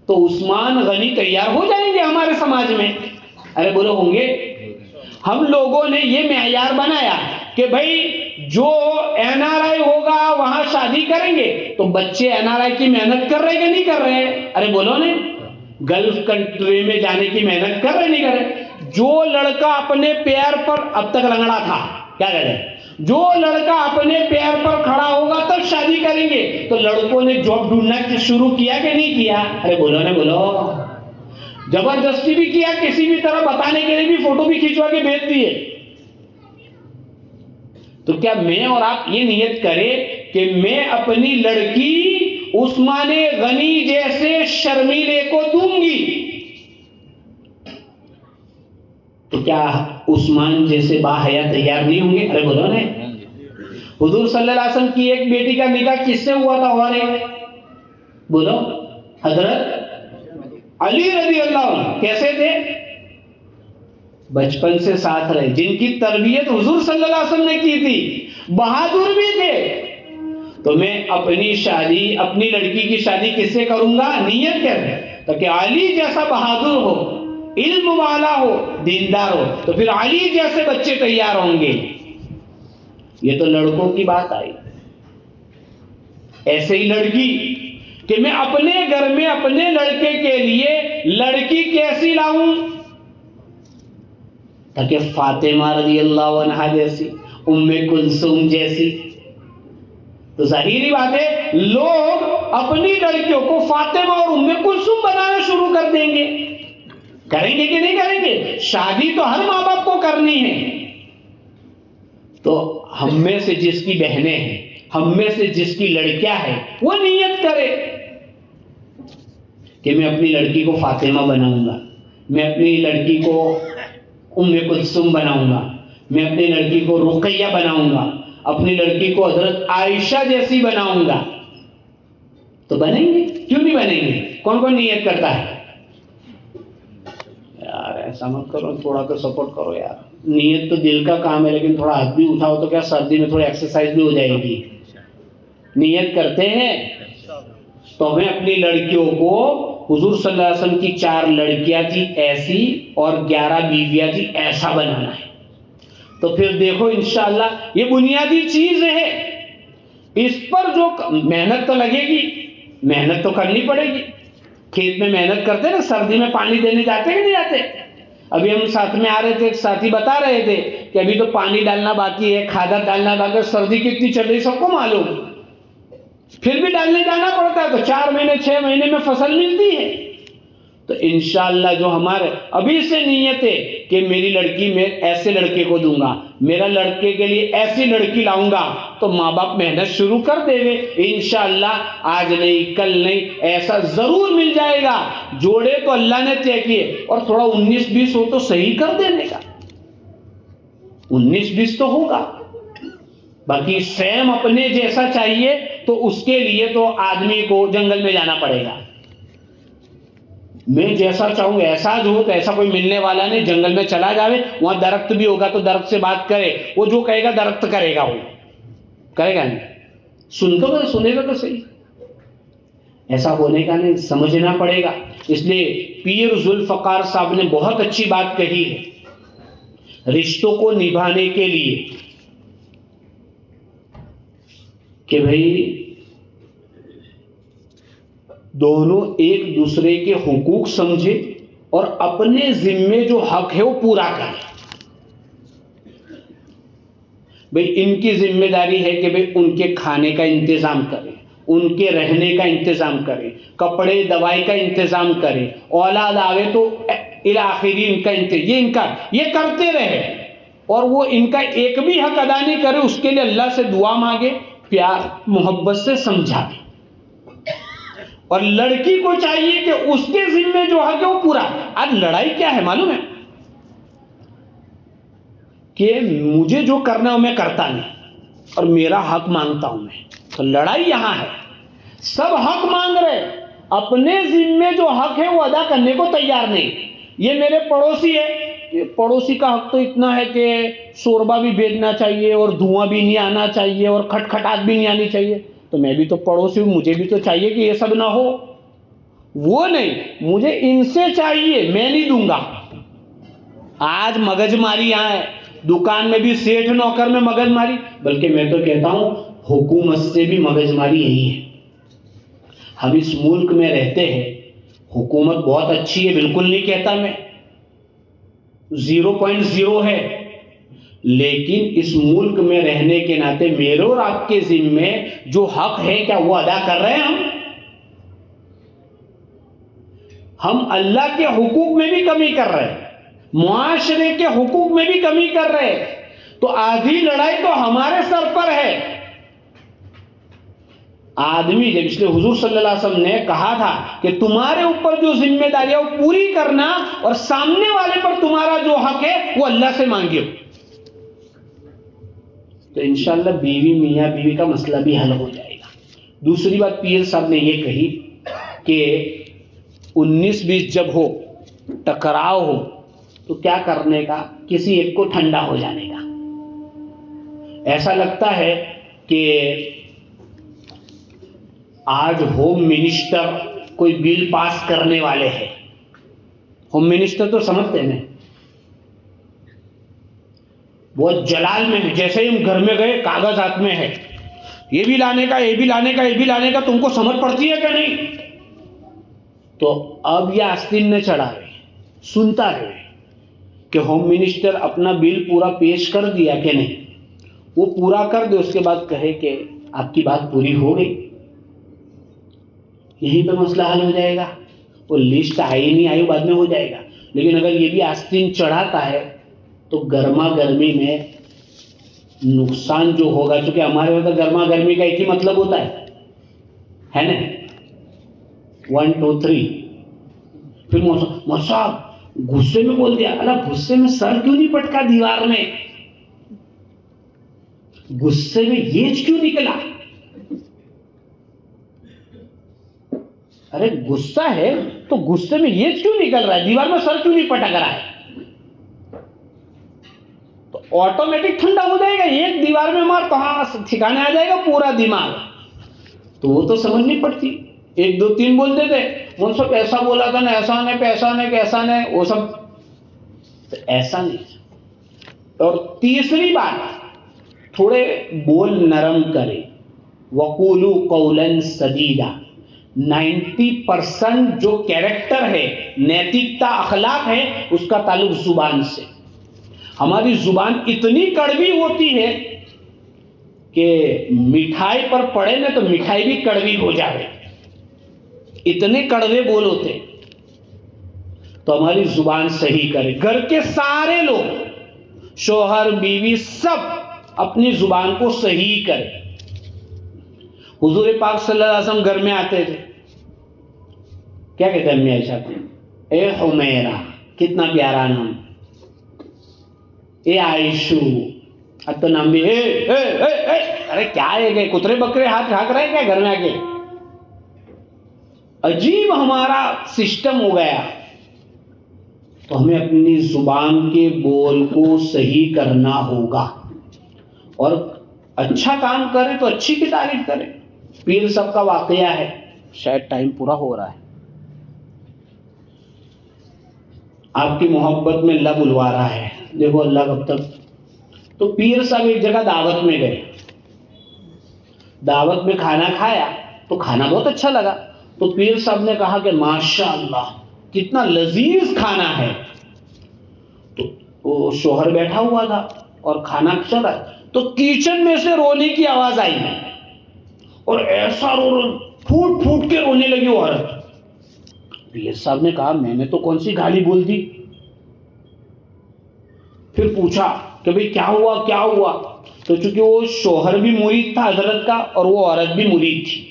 تو عثمان غنی تیار ہو جائیں گے ہمارے سماج میں. ارے بولو ہوں گے؟ ہم لوگوں نے یہ معیار بنایا کہ بھائی جو این آر آئی ہوگا وہاں شادی کریں گے, تو بچے این آر آئی کی محنت کر رہے کہ نہیں کر رہے؟ ارے بولو نے, گلف کنٹری میں جانے کی محنت کر رہے نہیں کر رہے؟ جو لڑکا اپنے پیر پر, اب تک لنگڑا تھا, کیا کہہ رہے, جو لڑکا اپنے پیر پر کھڑا ہوگا تب شادی کریں گے. تو لڑکوں نے جاب ڈھونڈنا شروع کیا کہ نہیں کیا؟ ارے بولو نے, بولو. زبردستی بھی کیا, کسی بھی طرح بتانے کے لیے بھی فوٹو بھی کھینچوا کے بھیج دیے. تو کیا میں اور آپ یہ نیت کریں کہ میں اپنی لڑکی عثمان غنی جیسے شرمیلے کو دوں گی؟ تو کیا عثمان جیسے باحیا تیار نہیں ہوں گے؟ ارے بولو نے. حضور صلی اللہ علیہ وسلم کی ایک بیٹی کا نکاح کس سے ہوا تھا؟ اور بولو, حضرت علی رضی اللہ عنہ. کیسے تھے؟ بچپن سے ساتھ رہے, جن کی تربیت حضور صلی اللہ علیہ وسلم نے کی تھی, بہادر بھی تھے. تو میں اپنی شادی, اپنی لڑکی کی شادی کس سے کروں گا؟ نیت کر تاکہ علی جیسا بہادر ہو, علم والا ہو, دیندار ہو, تو پھر علی جیسے بچے تیار ہوں گے. یہ تو لڑکوں کی بات آئی. ایسے ہی لڑکی کہ میں اپنے گھر میں اپنے لڑکے کے لیے لڑکی کیسی لاؤں تاکہ فاطمہ رضی اللہ عنہا جیسی, ام کلثوم جیسی. تو ظاہری بات ہے لوگ اپنی لڑکیوں کو فاطمہ اور ام کلثوم بنانا شروع کر دیں گے. کریں گے کہ نہیں کریں گے؟ شادی تو ہر ماں باپ کو کرنی ہے. تو ہم میں سے جس کی بہنیں ہیں, ہم میں سے جس کی لڑکیاں ہیں, وہ نیت کرے کہ میں اپنی لڑکی کو فاطمہ بناؤں گا, میں اپنی لڑکی کو ام کلثوم بناؤں گا, میں اپنی لڑکی کو رقیہ بناؤں گا, اپنی لڑکی کو حضرت عائشہ جیسی بناؤں گا. تو بنیں گے, کیوں نہیں بنیں گے؟ کون کون نیت کرتا ہے؟ یار ایسا مت کرو, تھوڑا تو سپورٹ کرو یار. نیت تو دل کا کام ہے, لیکن تھوڑا ہاتھ بھی اٹھاؤ تو کیا سردی میں تھوڑی ایکسرسائز بھی ہو جائے گی. نیت کرتے ہیں تو ہمیں اپنی لڑکیوں کو, حضور صلی اللہ علیہ وسلم کی 4 لڑکیاں تھی ایسی اور 11 بیویاں تھی ایسا بنانا ہے. تو پھر دیکھو انشاءاللہ یہ بنیادی چیز ہے, اس پر جو محنت تو لگے گی, محنت تو کرنی پڑے گی. کھیت میں محنت کرتے نا, سردی میں پانی دینے جاتے کہ نہیں جاتے؟ ابھی ہم ساتھ میں آ رہے تھے, ایک ساتھی بتا رہے تھے کہ ابھی تو پانی ڈالنا باقی ہے, کھادا ڈالنا باقی ہے, سردی کتنی چل رہی سب کو معلوم, پھر بھی ڈالنے جانا پڑتا ہے. تو 4 مہینے 6 مہینے میں فصل ملتی ہے. تو انشاءاللہ جو ہمارے ابھی سے نیت ہے کہ میری لڑکی میں ایسے لڑکے کو دوں گا, میرا لڑکے کے لیے ایسی لڑکی لاؤں گا, تو ماں باپ محنت شروع کر دے گے انشاءاللہ. آج نہیں کل نہیں, ایسا ضرور مل جائے گا. جوڑے تو اللہ نے طے کیے, اور تھوڑا 19-20 ہو تو صحیح کر دینے کا. 19-20 تو ہوگا, باقی سیم اپنے جیسا چاہیے تو اس کے لیے تو آدمی کو جنگل میں جانا پڑے گا. میں جیسا چاہوں ایسا جو ہو, تو ایسا کوئی ملنے والا نہیں. جنگل میں چلا جاوے, وہاں درخت بھی ہوگا تو درخت سے بات کرے, وہ جو کہے گا درخت کرے گا, وہ کرے گا نہیں. سنے گا تو صحیح, ایسا ہونے کا نہیں, سمجھنا پڑے گا. اس لیے پیر ذوالفقار صاحب نے بہت اچھی بات کہی ہے رشتوں کو نبھانے کے لیے کہ بھائی دونوں ایک دوسرے کے حقوق سمجھے اور اپنے ذمے جو حق ہے وہ پورا کریں. بھئی ان کی ذمہ داری ہے کہ بھئی ان کے کھانے کا انتظام کریں, ان کے رہنے کا انتظام کریں, کپڑے دوائی کا انتظام کریں, اولاد آوے تو الآخری ان کا یہ کرتے رہے. اور وہ ان کا ایک بھی حق ادا نہیں کرے، اس کے لیے اللہ سے دعا مانگے، پیار محبت سے سمجھائے. اور لڑکی کو چاہیے کہ اس کے ذمے جو حق ہے وہ پورا. آج لڑائی کیا ہے معلوم ہے؟ کہ مجھے جو کرنا ہے میں کرتا نہیں اور میرا حق مانگتا ہوں میں. تو لڑائی یہاں ہے. سب حق مانگ رہے، اپنے ذمے جو حق ہے وہ ادا کرنے کو تیار نہیں. یہ میرے پڑوسی ہے، پڑوسی کا حق تو اتنا ہے کہ شوربہ بھی بھیجنا چاہیے اور دھواں بھی نہیں آنا چاہیے اور کھٹکھٹاہٹ بھی نہیں آنی چاہیے. تو میں بھی تو پڑوسی ہوں، مجھے بھی تو چاہیے کہ یہ سب نہ ہو. وہ نہیں، مجھے ان سے چاہیے، میں نہیں دوں گا. آج مگج ماری یہاں ہے، دکان میں بھی سیٹھ نوکر میں مگج ماری، بلکہ میں تو کہتا ہوں حکومت سے بھی مگج ماری یہی ہے. ہم اس ملک میں رہتے ہیں، حکومت بہت اچھی ہے، بالکل نہیں کہتا میں، 0.0 ہے، لیکن اس ملک میں رہنے کے ناطے میرے اور آپ کے ذمے جو حق ہے کیا وہ ادا کر رہے ہیں؟ ہم اللہ کے حقوق میں بھی کمی کر رہے ہیں، معاشرے کے حقوق میں بھی کمی کر رہے ہیں. تو آدھی لڑائی تو ہمارے سر پر ہے. آدمی جب، اس لیے حضور صلی اللہ علیہ وسلم نے کہا تھا کہ تمہارے اوپر جو ذمہ داری ہے وہ پوری کرنا، اور سامنے والے پر تمہارا جو حق ہے وہ اللہ سے مانگیو. تو انشاءاللہ بیوی میاں بیوی کا مسئلہ بھی حل ہو جائے گا. دوسری بات پیر صاحب نے یہ کہی کہ 19-20 جب ہو، ٹکراؤ ہو، تو کیا کرنے کا؟ کسی ایک کو ٹھنڈا ہو جانے کا. ایسا لگتا ہے کہ آج ہوم منسٹر کوئی بل پاس کرنے والے ہیں. ہوم منسٹر تو سمجھتے ہیں، بہت جلال میں ہے. جیسے ہی ہم گھر میں گئے کاغذ ہاتھ میں ہے، یہ بھی لانے کا، یہ بھی لانے کا، یہ بھی لانے کا. تم کو سمجھ پڑتی ہے کہ نہیں؟ تو اب یہ آستین نہ چڑھا رہے، سنتا رہے کہ ہوم منسٹر اپنا بل پورا پیش کر دیا کہ نہیں. وہ پورا کر دے، اس کے بعد کہے کہ آپ کی بات پوری ہو گئی. یہی تو مسئلہ حل ہو جائے گا. وہ لسٹ آئی نہیں آئی بعد میں ہو جائے گا. لیکن اگر یہ بھی آستین چڑھاتا ہے تو گرما گرمی میں نقصان جو ہوگا، چونکہ ہمارے وہاں تو گرما گرمی کا ایک ہی مطلب ہوتا ہے نا، 1 2 3. پھر صاحب غصے میں بول دیا، اللہ غصے میں سر کیوں نہیں پٹکا دیوار میں؟ غصے میں یہ کیوں نکلا؟ ارے غصہ ہے تو غصے میں یہ کیوں نکل رہا ہے؟ دیوار میں سر کیوں نہیں پٹک رہا ہے؟ تو آٹومیٹک ٹھنڈا ہو جائے گا. ایک دیوار میں مار، کہاں ٹھکانے آ جائے گا پورا دماغ. تو وہ تو سمجھ نہیں پڑتی، 1 2 3 بولتے تھے، وہ سب ایسا بولا تھا نا، ایسا نہیں، پیسا نہیں، کیسا نہیں، وہ سب ایسا نہیں. اور تیسری بات، تھوڑے بول نرم کرے. وَقُولُوا قَوْلًا سَدِيدًا. 90% جو کیریکٹر ہے، نیتکتا، اخلاق ہے، اس کا تعلق زبان سے. ہماری زبان اتنی کڑوی ہوتی ہے کہ مٹھائی پر پڑے نا تو مٹھائی بھی کڑوی ہو جائے، اتنے کڑوے بول ہوتے. تو ہماری زبان صحیح کرے. گھر کے سارے لوگ، شوہر بیوی، سب اپنی زبان کو صحیح کرے. حضور پاک صلی اللہ علیہ وسلم گھر میں آتے تھے، کیا کہتے ہیں امی عائشہ کو؟ اے حمیرہ، کتنا پیارا نام. اے عائشو، اب تو نام بھی ارے کیا ہے، کترے بکرے ہاتھ ہاک رہے کیا گھر میں آ کے؟ عجیب ہمارا سسٹم ہو گیا. تو ہمیں اپنی زبان کے بول کو صحیح کرنا ہوگا، اور اچھا کام کرے تو اچھی کی تعریف کرے. پیر صاحب کا واقعہ ہے، شاید ٹائم پورا ہو رہا ہے. آپ کی محبت میں اللہ بلوا رہا ہے، دیکھو اللہ کب تک. تو پیر صاحب ایک جگہ دعوت میں گئے، دعوت میں کھانا کھایا تو کھانا بہت اچھا لگا. تو پیر صاحب نے کہا کہ ماشاءاللہ کتنا لذیذ کھانا ہے. تو وہ شوہر بیٹھا ہوا تھا اور کھانا چل رہا، تو کچن میں سے رونے کی آواز آئی اور ایسا پھوٹ پھوٹ کے رونے لگی وہ عورت. پیر صاحب نے کہا میں نے تو کون سی گالی بول دی. پھر پوچھا کہ بھئی کیا ہوا. تو چونکہ وہ شوہر بھی مرید تھا حضرت کا اور وہ عورت بھی مرید تھی،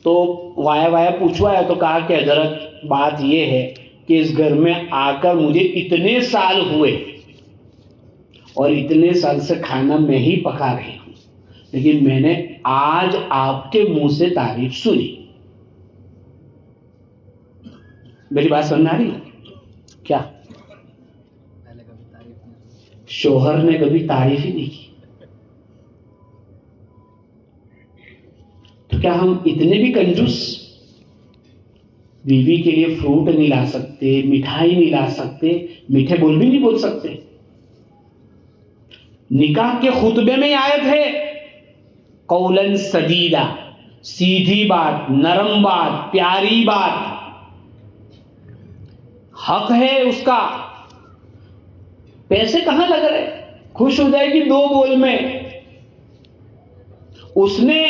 تو وایا پوچھوایا تو کہا کہ حضرت بات یہ ہے کہ اس گھر میں آ کر مجھے اتنے سال ہوئے اور اتنے سال سے کھانا میں ہی پکا رہی ہوں، لیکن میں نے آج آپ کے منہ سے تعریف سنی. میری بات سمجھ آ رہی ہے کیا؟ شوہر نے کبھی تعریف ہی نہیں کی. تو کیا ہم اتنے بھی کنجوس؟ بیوی کے لیے فروٹ نہیں لا سکتے، مٹھائی نہیں لا سکتے، میٹھے بول بھی نہیں بول سکتے. نکاح کے خطبے میں آیت ہے قولاً سدیدا، سیدھی بات، نرم بات، پیاری بات، حق ہے اس کا. پیسے کہاں لگ رہے، خوش ہو جائے گی 2 بول میں. اس نے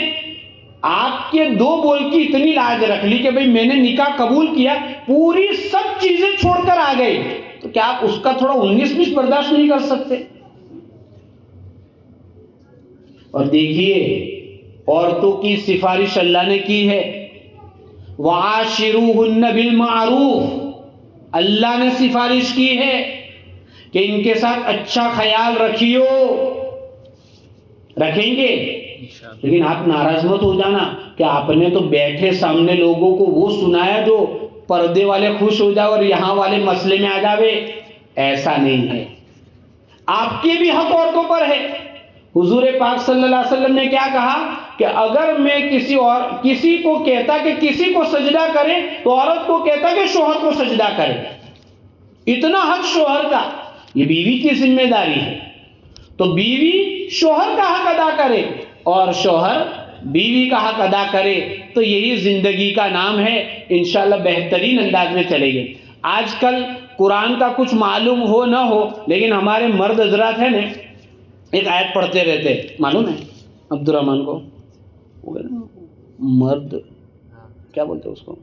آپ کے 2 بول کی اتنی لاج رکھ لی کہ بھئی میں نے نکاح قبول کیا، پوری سب چیزیں چھوڑ کر آ گئے. تو کیا آپ اس کا تھوڑا 19-20 برداشت نہیں کر سکتے؟ اور دیکھیے عورتوں کی سفارش اللہ نے کی ہے، وَعَاشِرُوهُنَّ بِالْمَعْرُوفِ، اللہ نے سفارش کی ہے کہ ان کے ساتھ اچھا خیال رکھیو. رکھیں گے، لیکن آپ ناراض مت ہو جانا کہ آپ نے تو بیٹھے سامنے لوگوں کو وہ سنایا جو پردے والے خوش ہو جاؤ اور یہاں والے مسئلے میں آ جاوے. ایسا نہیں ہے، آپ کے بھی حق عورتوں پر ہے. حضور پاک صلی اللہ علیہ وسلم نے کیا کہا کہ اگر میں کسی کو کہتا کہ کسی کو سجدہ کرے تو عورت کو کہتا کہ شوہر کو سجدہ کرے. اتنا حق شوہر کا، یہ بیوی کی ذمہ داری ہے. تو بیوی شوہر کا حق ادا کرے اور شوہر بیوی کا حق ادا کرے، تو یہی زندگی کا نام ہے. انشاءاللہ بہترین انداز میں چلے گے. آج کل قرآن کا کچھ معلوم ہو نہ ہو، لیکن ہمارے مرد حضرات ہیں نا، ایک آیت پڑھتے رہتے، معلوم ہے عبد الرحمن کو، مرد کیا بولتے اس کو،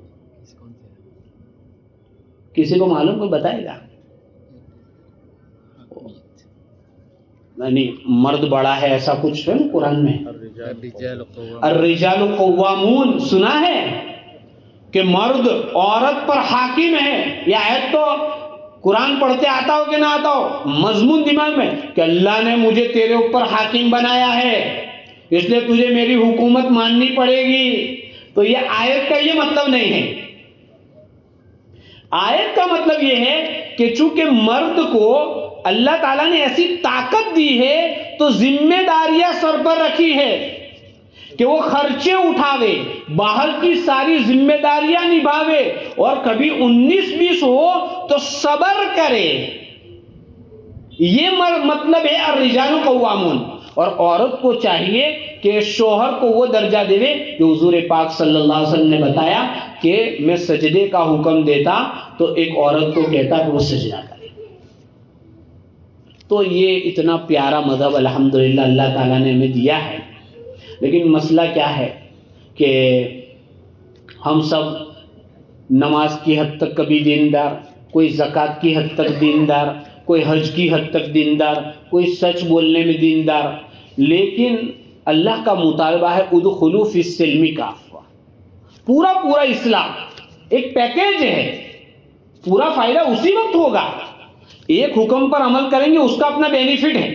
کسی کو معلوم کوئی بتائے گا؟ نہیں، مرد بڑا ہے ایسا کچھ ہے نا قرآن میں، الرجال قوامون، سنا ہے کہ مرد عورت پر حاکم ہے. یہ آیت تو قرآن پڑھتے آتا ہو کہ نہ آتا ہو، مضمون دماغ میں کہ اللہ نے مجھے تیرے اوپر حاکم بنایا ہے، اس لیے تجھے میری حکومت ماننی پڑے گی. تو یہ آیت کا یہ مطلب نہیں ہے. آیت کا مطلب یہ ہے کہ چونکہ مرد کو اللہ تعالیٰ نے ایسی طاقت دی ہے تو ذمہ داریاں سر پر رکھی ہے کہ وہ خرچے اٹھاوے، باہر کی ساری ذمہ داریاں نبھاوے، اور کبھی 19-20 ہو تو صبر کرے. یہ مطلب ہے الرجال قوامون. اور عورت کو چاہیے کہ شوہر کو وہ درجہ دے جو حضور پاک صلی اللہ علیہ وسلم نے بتایا کہ میں سجدے کا حکم دیتا تو ایک عورت کو کہتا کہ وہ سجدہ کرے. تو یہ اتنا پیارا مذہب الحمدللہ اللہ تعالیٰ نے ہمیں دیا ہے. لیکن مسئلہ کیا ہے کہ ہم سب نماز کی حد تک کبھی دیندار، کوئی زکوٰۃ کی حد تک دیندار، کوئی حج کی حد تک دیندار، کوئی سچ بولنے میں دیندار، لیکن اللہ کا مطالبہ ہے ادخلوا فی السلم کافہ. پورا اسلام ایک پیکیج ہے، پورا فائدہ اسی وقت ہوگا. ایک حکم پر عمل کریں گے اس کا اپنا بینیفٹ ہے،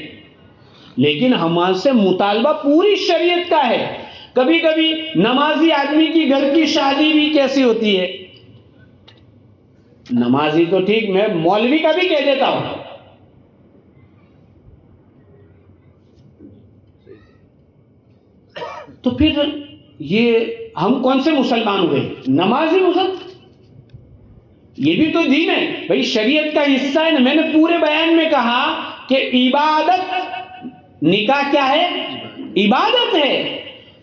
لیکن ہمارے سے مطالبہ پوری شریعت کا ہے. کبھی کبھی نمازی آدمی کی گھر کی شادی بھی کیسی ہوتی ہے، نمازی تو ٹھیک، میں مولوی کا بھی کہہ دیتا ہوں، تو پھر یہ ہم کون سے مسلمان ہوئے؟ نمازی مسلمان. یہ بھی تو دین ہے بھائی، شریعت کا حصہ ہے نا. میں نے پورے بیان میں کہا کہ عبادت، نکاح کیا ہے؟ عبادت ہے.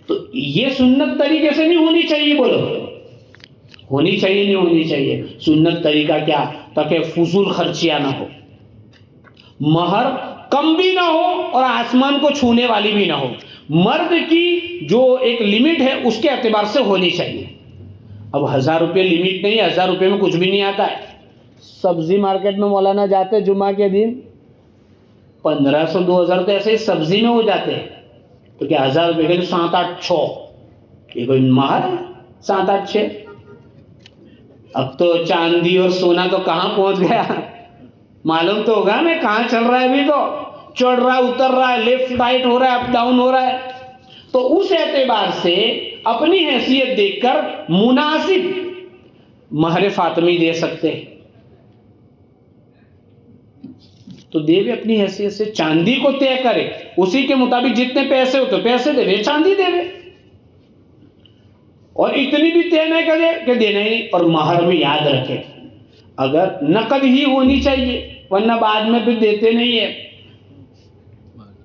تو یہ سنت طریقے سے نہیں ہونی چاہیے. بولو ہونی چاہیے نہیں ہونی چاہیے؟ سنت طریقہ کیا؟ تاکہ فضول خرچیاں نہ ہو، مہر کم بھی نہ ہو اور آسمان کو چھونے والی بھی نہ ہو. مرد کی جو ایک لمٹ ہے اس کے اعتبار سے ہونی چاہیے. اب 1000 روپے لمٹ نہیں، 1000 روپے میں کچھ بھی نہیں آتا ہے. سبزی مارکیٹ میں مولانا جاتے جمعہ کے دن 1500 2000 تو ایسے ہی سبزی میں ہو جاتے ہیں. تو کیا 1000 روپے کے تو 7 8 6 یہ کوئی مہر ہے 7 8 6. اب تو چاندی اور سونا تو کہاں پہنچ گیا معلوم تو ہوگا میں کہاں چل رہا ہے. ابھی تو چڑھ رہا ہے اتر رہا ہے لیفٹ رائٹ ہو رہا ہے اپ ڈاؤن ہو رہا ہے. تو اس اعتبار سے اپنی حیثیت دیکھ کر مناسب مہر فاطمی دے سکتے ہیں تو دے بھی اپنی حیثیت سے. چاندی کو طے کرے اسی کے مطابق جتنے پیسے ہوتے پیسے دے وے چاندی دے وے اور اتنی بھی طے نہ کرے کہ دینا ہی نہیں. اور مہر میں یاد رکھے اگر نقد ہی ہونی چاہیے ورنہ بعد میں پھر دیتے نہیں ہے.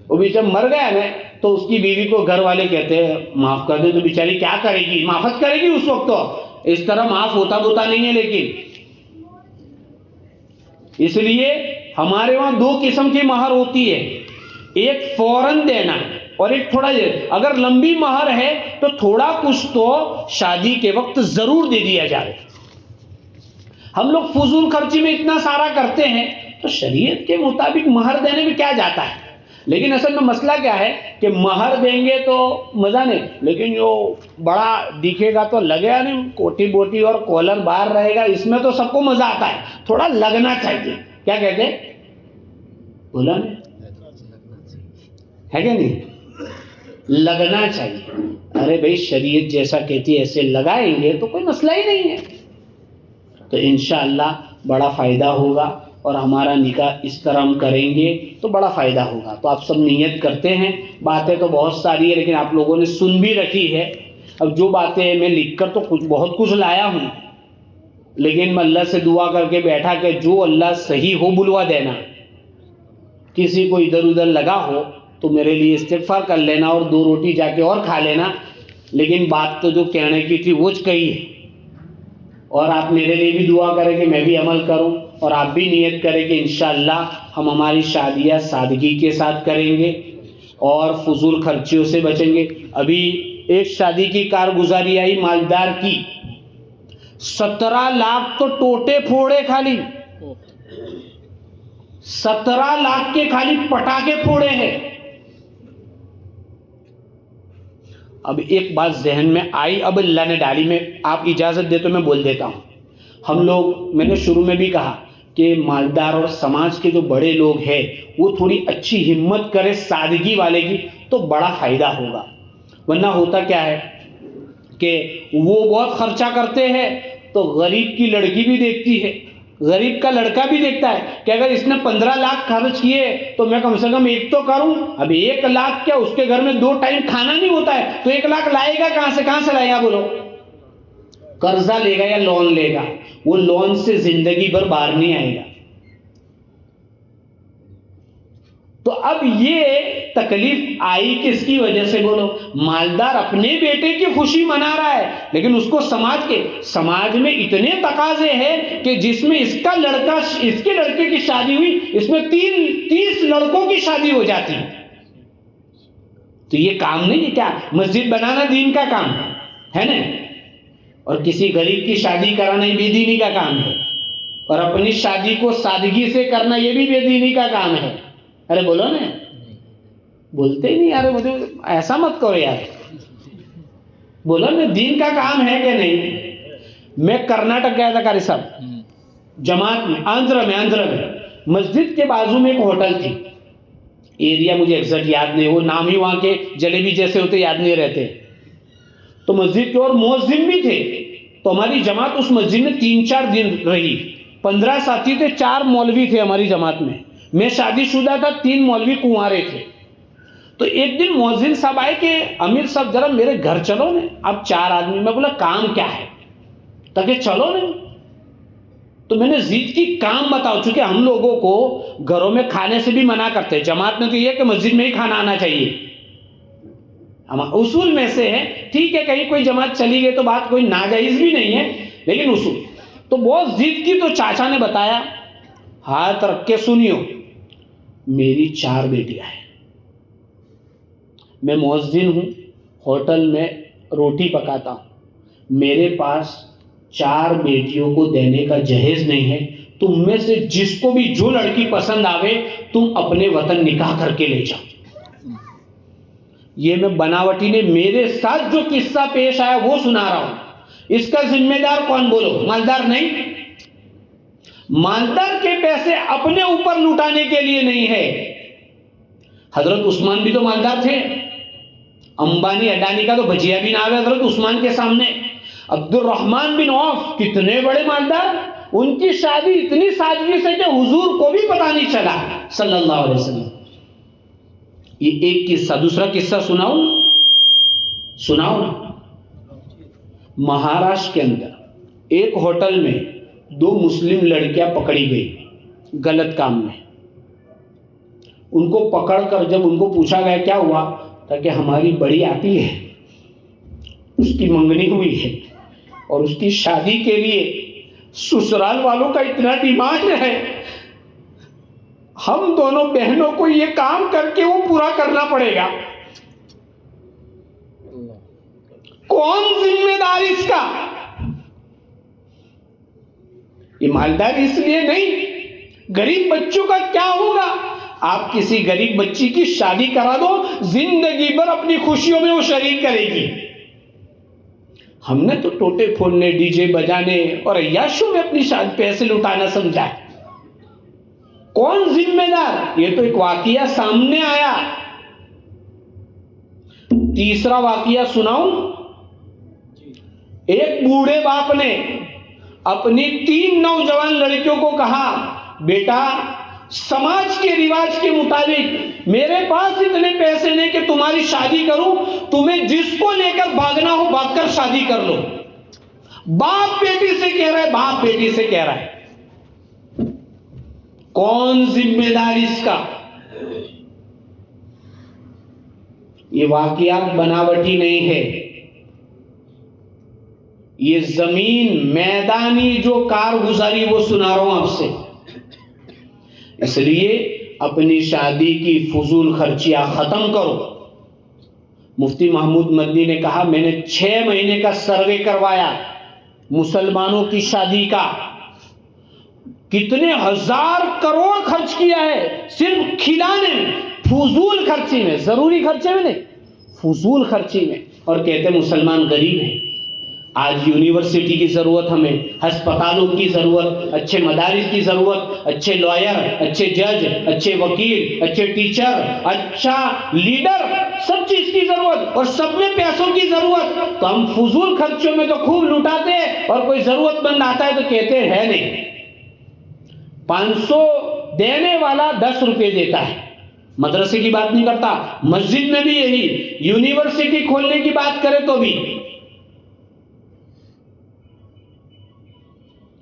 وہ بھی جب مر گیا نا تو اس کی بیوی کو گھر والے کہتے ہیں معاف کر دے تو بیچاری کیا کرے گی معافت کرے گی اس وقت. تو اس طرح معاف ہوتا نہیں ہے. لیکن اس لیے ہمارے وہاں 2 قسم کی مہر ہوتی ہے. ایک فوراً دینا اور ایک تھوڑا دیر. اگر لمبی مہر ہے تو تھوڑا کچھ تو شادی کے وقت ضرور دے دیا جائے. ہم لوگ فضول خرچی میں اتنا سارا کرتے ہیں تو شریعت کے مطابق مہر دینے میں کیا جاتا ہے. لیکن اصل میں مسئلہ کیا ہے کہ مہر دیں گے تو مزہ نہیں لیکن جو بڑا دکھے گا تو لگے نہیں کوٹی بوٹی اور کالر باہر رہے گا اس میں تو سب کو مزہ آتا ہے. تھوڑا لگنا چاہیے. کیا کہتے بولا نہیں ہے کہ نہیں لگنا چاہیے. ارے بھائی شریعت جیسا کہتی ہے ایسے لگائیں گے تو کوئی مسئلہ ہی نہیں ہے. تو انشاءاللہ بڑا فائدہ ہوگا اور ہمارا نکاح اس طرح ہم کریں گے تو بڑا فائدہ ہوگا. تو آپ سب نیت کرتے ہیں. باتیں تو بہت ساری ہے لیکن آپ لوگوں نے سن بھی رکھی ہے. اب جو باتیں میں لکھ کر تو بہت کچھ لایا ہوں لیکن میں اللہ سے دعا کر کے بیٹھا کہ جو اللہ صحیح ہو بلوا دینا. کسی کو ادھر ادھر لگا ہو تو میرے لیے استغفار کر لینا اور 2 روٹی جا کے اور کھا لینا. لیکن بات تو جو کہنے کی تھی وہ کہی ہے. اور آپ میرے لیے بھی دعا کریں کہ میں بھی عمل کروں اور آپ بھی نیت کریں کہ انشاءاللہ ہم ہماری شادیاں سادگی کے ساتھ کریں گے اور فضول خرچیوں سے بچیں گے. ابھی ایک شادی کی کارگزاری آئی مالدار کی 17 لاکھ تو ٹوٹے پھوڑے خالی 17 لاکھ کے خالی پٹاخے پھوڑے ہیں. اب ایک بات ذہن میں آئی اب اللہ نے ڈالی میں آپ اجازت دے تو میں بول دیتا ہوں. ہم لوگ میں نے شروع میں بھی کہا کہ مالدار اور سماج کے جو بڑے لوگ ہیں وہ تھوڑی اچھی ہمت کرے سادگی والے کی تو بڑا فائدہ ہوگا. ورنہ ہوتا کیا ہے کہ وہ بہت خرچہ کرتے ہیں تو غریب کی لڑکی بھی دیکھتی ہے غریب کا لڑکا بھی دیکھتا ہے کہ اگر اس نے 15 لاکھ خرچ کیے تو میں کم سے کم 1 تو کروں. اب 1 لاکھ کیا اس کے گھر میں 2 ٹائم کھانا نہیں ہوتا ہے تو 1 لاکھ لائے گا کہاں سے لائے گا بولو. قرضہ لے گا یا لون لے گا. وہ لون سے زندگی بھر باہر نہیں آئے گا. تو اب یہ تکلیف آئی کس کی وجہ سے بولو. مالدار اپنے بیٹے کی خوشی منا رہا ہے لیکن اس کو سماج میں اتنے تقاضے ہیں کہ جس میں اس کا لڑکا اس کے لڑکے کی شادی ہوئی اس میں 30 لڑکوں کی شادی ہو جاتی. تو یہ کام نہیں ہے کیا مسجد بنانا دین کا کام ہے نا اور کسی غریب کی شادی کرانا یہ بے دینی کا کام ہے اور اپنی شادی کو سادگی سے کرنا یہ بھی بے دینی کا کام ہے. ارے بولو نا بولتے ہی نہیں یار مجھے ایسا مت کرو یار بولو نا دین کا کام ہے کہ نہیں. میں کرناٹک گیا تھا قاری صاحب جماعت میں آندھرا میں مسجد کے بازو میں ایک ہوٹل تھی. ایریا مجھے ایگزیکٹ یاد نہیں وہ نام ہی وہاں کے جلیبی جیسے ہوتے یاد نہیں رہتے. تو مسجد کے اور مؤذن بھی تھے تو ہماری جماعت اس مسجد میں 3-4 دن رہی. 15 ساتھی تھے 4 مولوی تھے ہماری جماعت میں. میں شادی شدہ تھا 3 مولوی کنوارے تھے. تو ایک دن مؤذن صاحب آئے کہ امیر صاحب ذرا میرے گھر چلو نا. اب 4 آدمی. میں بولا کام کیا ہے تاکہ چلو نا. تو میں نے ضد کی کام بتاؤ چونکہ ہم لوگوں کو گھروں میں کھانے سے بھی منع کرتے ہیں. جماعت میں تو یہ کہ مسجد میں ہی کھانا آنا چاہیے اصول میں سے ہے. ٹھیک ہے کہیں کوئی جماعت چلی گئی تو بات کوئی ناجائز بھی نہیں ہے لیکن اصول. تو بہت ضد کی تو چاچا نے بتایا ہاتھ رکھ کے سنیو میری 4 بیٹیاں ہیں میں مؤذن ہوں ہوٹل میں روٹی پکاتا ہوں میرے پاس 4 بیٹیوں کو دینے کا جہیز نہیں ہے، تم میں سے جس کو بھی جو لڑکی پسند آوے تم اپنے وطن نکاح کر کے لے جاؤ۔ یہ میں بناوٹی نے میرے ساتھ جو قصہ پیش آیا وہ سنا رہا ہوں۔ اس کا ذمہ دار کون بولو؟ مالدار نہیں۔ مالدار کے پیسے اپنے اوپر لٹانے کے لیے نہیں ہے۔ حضرت عثمان بھی تو مالدار تھے، امبانی اڈانی کا تو بھجیا بھی نہ آوے حضرت عثمان کے سامنے۔ عبد الرحمن بن عوف کتنے بڑے مالدار، ان کی شادی اتنی سادگی سے کہ حضور کو بھی پتہ نہیں چلا صلی اللہ علیہ وسلم۔ یہ ایک قصہ۔ دوسرا قصہ سناؤ نا۔ مہاراشٹر کے اندر ایک ہوٹل میں 2 مسلم لڑکیاں پکڑی گئی غلط کام میں۔ ان کو پکڑ کر جب ان کو پوچھا گیا کیا ہوا، تاکہ ہماری بڑی آتی ہے، اس کی منگنی ہوئی ہے اور اس کی شادی کے لیے سسرال والوں کا اتنا ڈیمانڈ ہے، ہم دونوں بہنوں کو یہ کام کر کے وہ پورا کرنا پڑے گا۔ کون ذمہ دار اس کا؟ یہ مالدار اس لیے نہیں، غریب بچوں کا کیا ہوگا؟ آپ کسی غریب بچی کی شادی کرا دو، زندگی بھر اپنی خوشیوں میں وہ شریک کرے گی۔ ہم نے تو ٹوٹے پھوڑنے، ڈی جے بجانے اور عیاشوں میں اپنی شادی پیسے لٹانا سمجھا ہے۔ کون ذمہ دار؟ یہ تو ایک واقعہ سامنے آیا۔ تیسرا واقعہ سناؤں؟ ایک بوڑھے باپ نے اپنی 3 نوجوان لڑکیوں کو کہا، بیٹا سماج کے رواج کے مطابق میرے پاس اتنے پیسے نہیں کہ تمہاری شادی کروں، تمہیں جس کو لے کر بھاگنا ہو بھاگ کر شادی کر لو۔ باپ بیٹی سے کہہ رہا ہے، باپ بیٹی سے کہہ رہا ہے۔ کون ذمہ دار اس کا؟ یہ واقعات بناوٹی نہیں ہے، یہ زمین میدانی جو کارگزاری وہ سنا رہا ہوں آپ سے۔ اس لیے اپنی شادی کی فضول خرچیاں ختم کرو۔ مفتی محمود مدنی نے کہا، میں نے 6 مہینے کا سروے کروایا مسلمانوں کی شادی کا، کتنے 1000 کروڑ خرچ کیا ہے صرف کھلانے میں، فضول خرچی میں، ضروری خرچے میں نہیں، فضول خرچی میں۔ اور کہتے مسلمان غریب ہیں۔ آج یونیورسٹی کی ضرورت، ہمیں ہسپتالوں کی ضرورت، اچھے مدارس کی ضرورت، اچھے لائر، اچھے جج، اچھے وکیل، اچھے ٹیچر، اچھا لیڈر، سب چیز کی ضرورت اور سب میں پیسوں کی ضرورت۔ تو ہم فضول خرچوں میں تو خوب لٹاتے ہیں، اور کوئی ضرورت مند آتا ہے تو کہتے ہیں نہیں۔ 500 دینے والا 10 روپے دیتا ہے۔ مدرسے کی بات نہیں کرتا، مسجد میں بھی یہی، یونیورسٹی کھولنے کی بات کرے تو بھی۔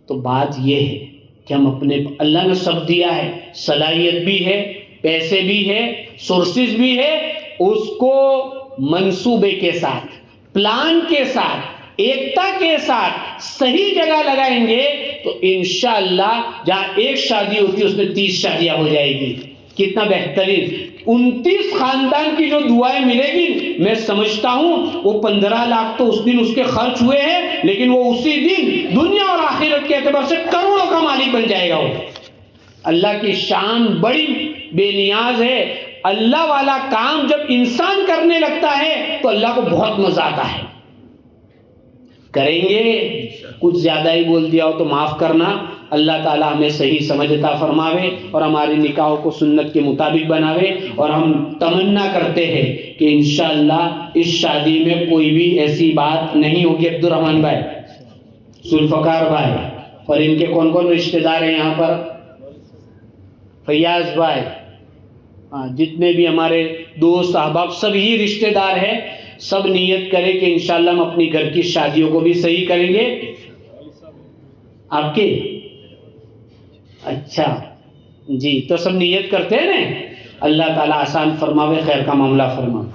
تو بات یہ ہے کہ ہم اپنے، اللہ نے سب دیا ہے، صلاحیت بھی ہے، پیسے بھی ہے، سورسز بھی ہے، اس کو منصوبے کے ساتھ، پلان کے ساتھ، ایکتا کے ساتھ صحیح جگہ لگائیں گے تو انشاءاللہ جہاں 1 شادی ہوتی ہے اس میں 30 شادیاں ہو جائے گی۔ کتنا بہترین! 29 خاندان کی جو دعائیں ملے گی، میں سمجھتا ہوں وہ 15 لاکھ تو اس دن اس کے خرچ ہوئے ہیں، لیکن وہ اسی دن دنیا اور آخرت کے اعتبار سے کروڑوں کا مالک بن جائے گا۔ وہ اللہ کی شان بڑی بے نیاز ہے۔ اللہ والا کام جب انسان کرنے لگتا ہے تو اللہ کو بہت مزہ آتا ہے۔ کریں گے؟ کچھ زیادہ ہی بول دیا ہو تو معاف کرنا۔ اللہ تعالی ہمیں صحیح سمجھ عطا فرماوے اور ہماری نکاحوں کو سنت کے مطابق بناوے، اور ہم تمنا کرتے ہیں کہ انشاءاللہ اس شادی میں کوئی بھی ایسی بات نہیں ہوگی۔ عبد الرحمن بھائی، ذوالفقار بھائی، اور ان کے کون کون رشتہ دار ہیں یہاں پر؟ فیاض بھائی، جتنے بھی ہمارے دوست احباب سب ہی رشتہ دار ہیں، سب نیت کریں کہ انشاءاللہ ہم اپنی گھر کی شادیوں کو بھی صحیح کریں گے۔ آپ کے اچھا جی، تو سب نیت کرتے ہیں نا؟ اللہ تعالیٰ آسان فرماوے، خیر کا معاملہ فرماوے۔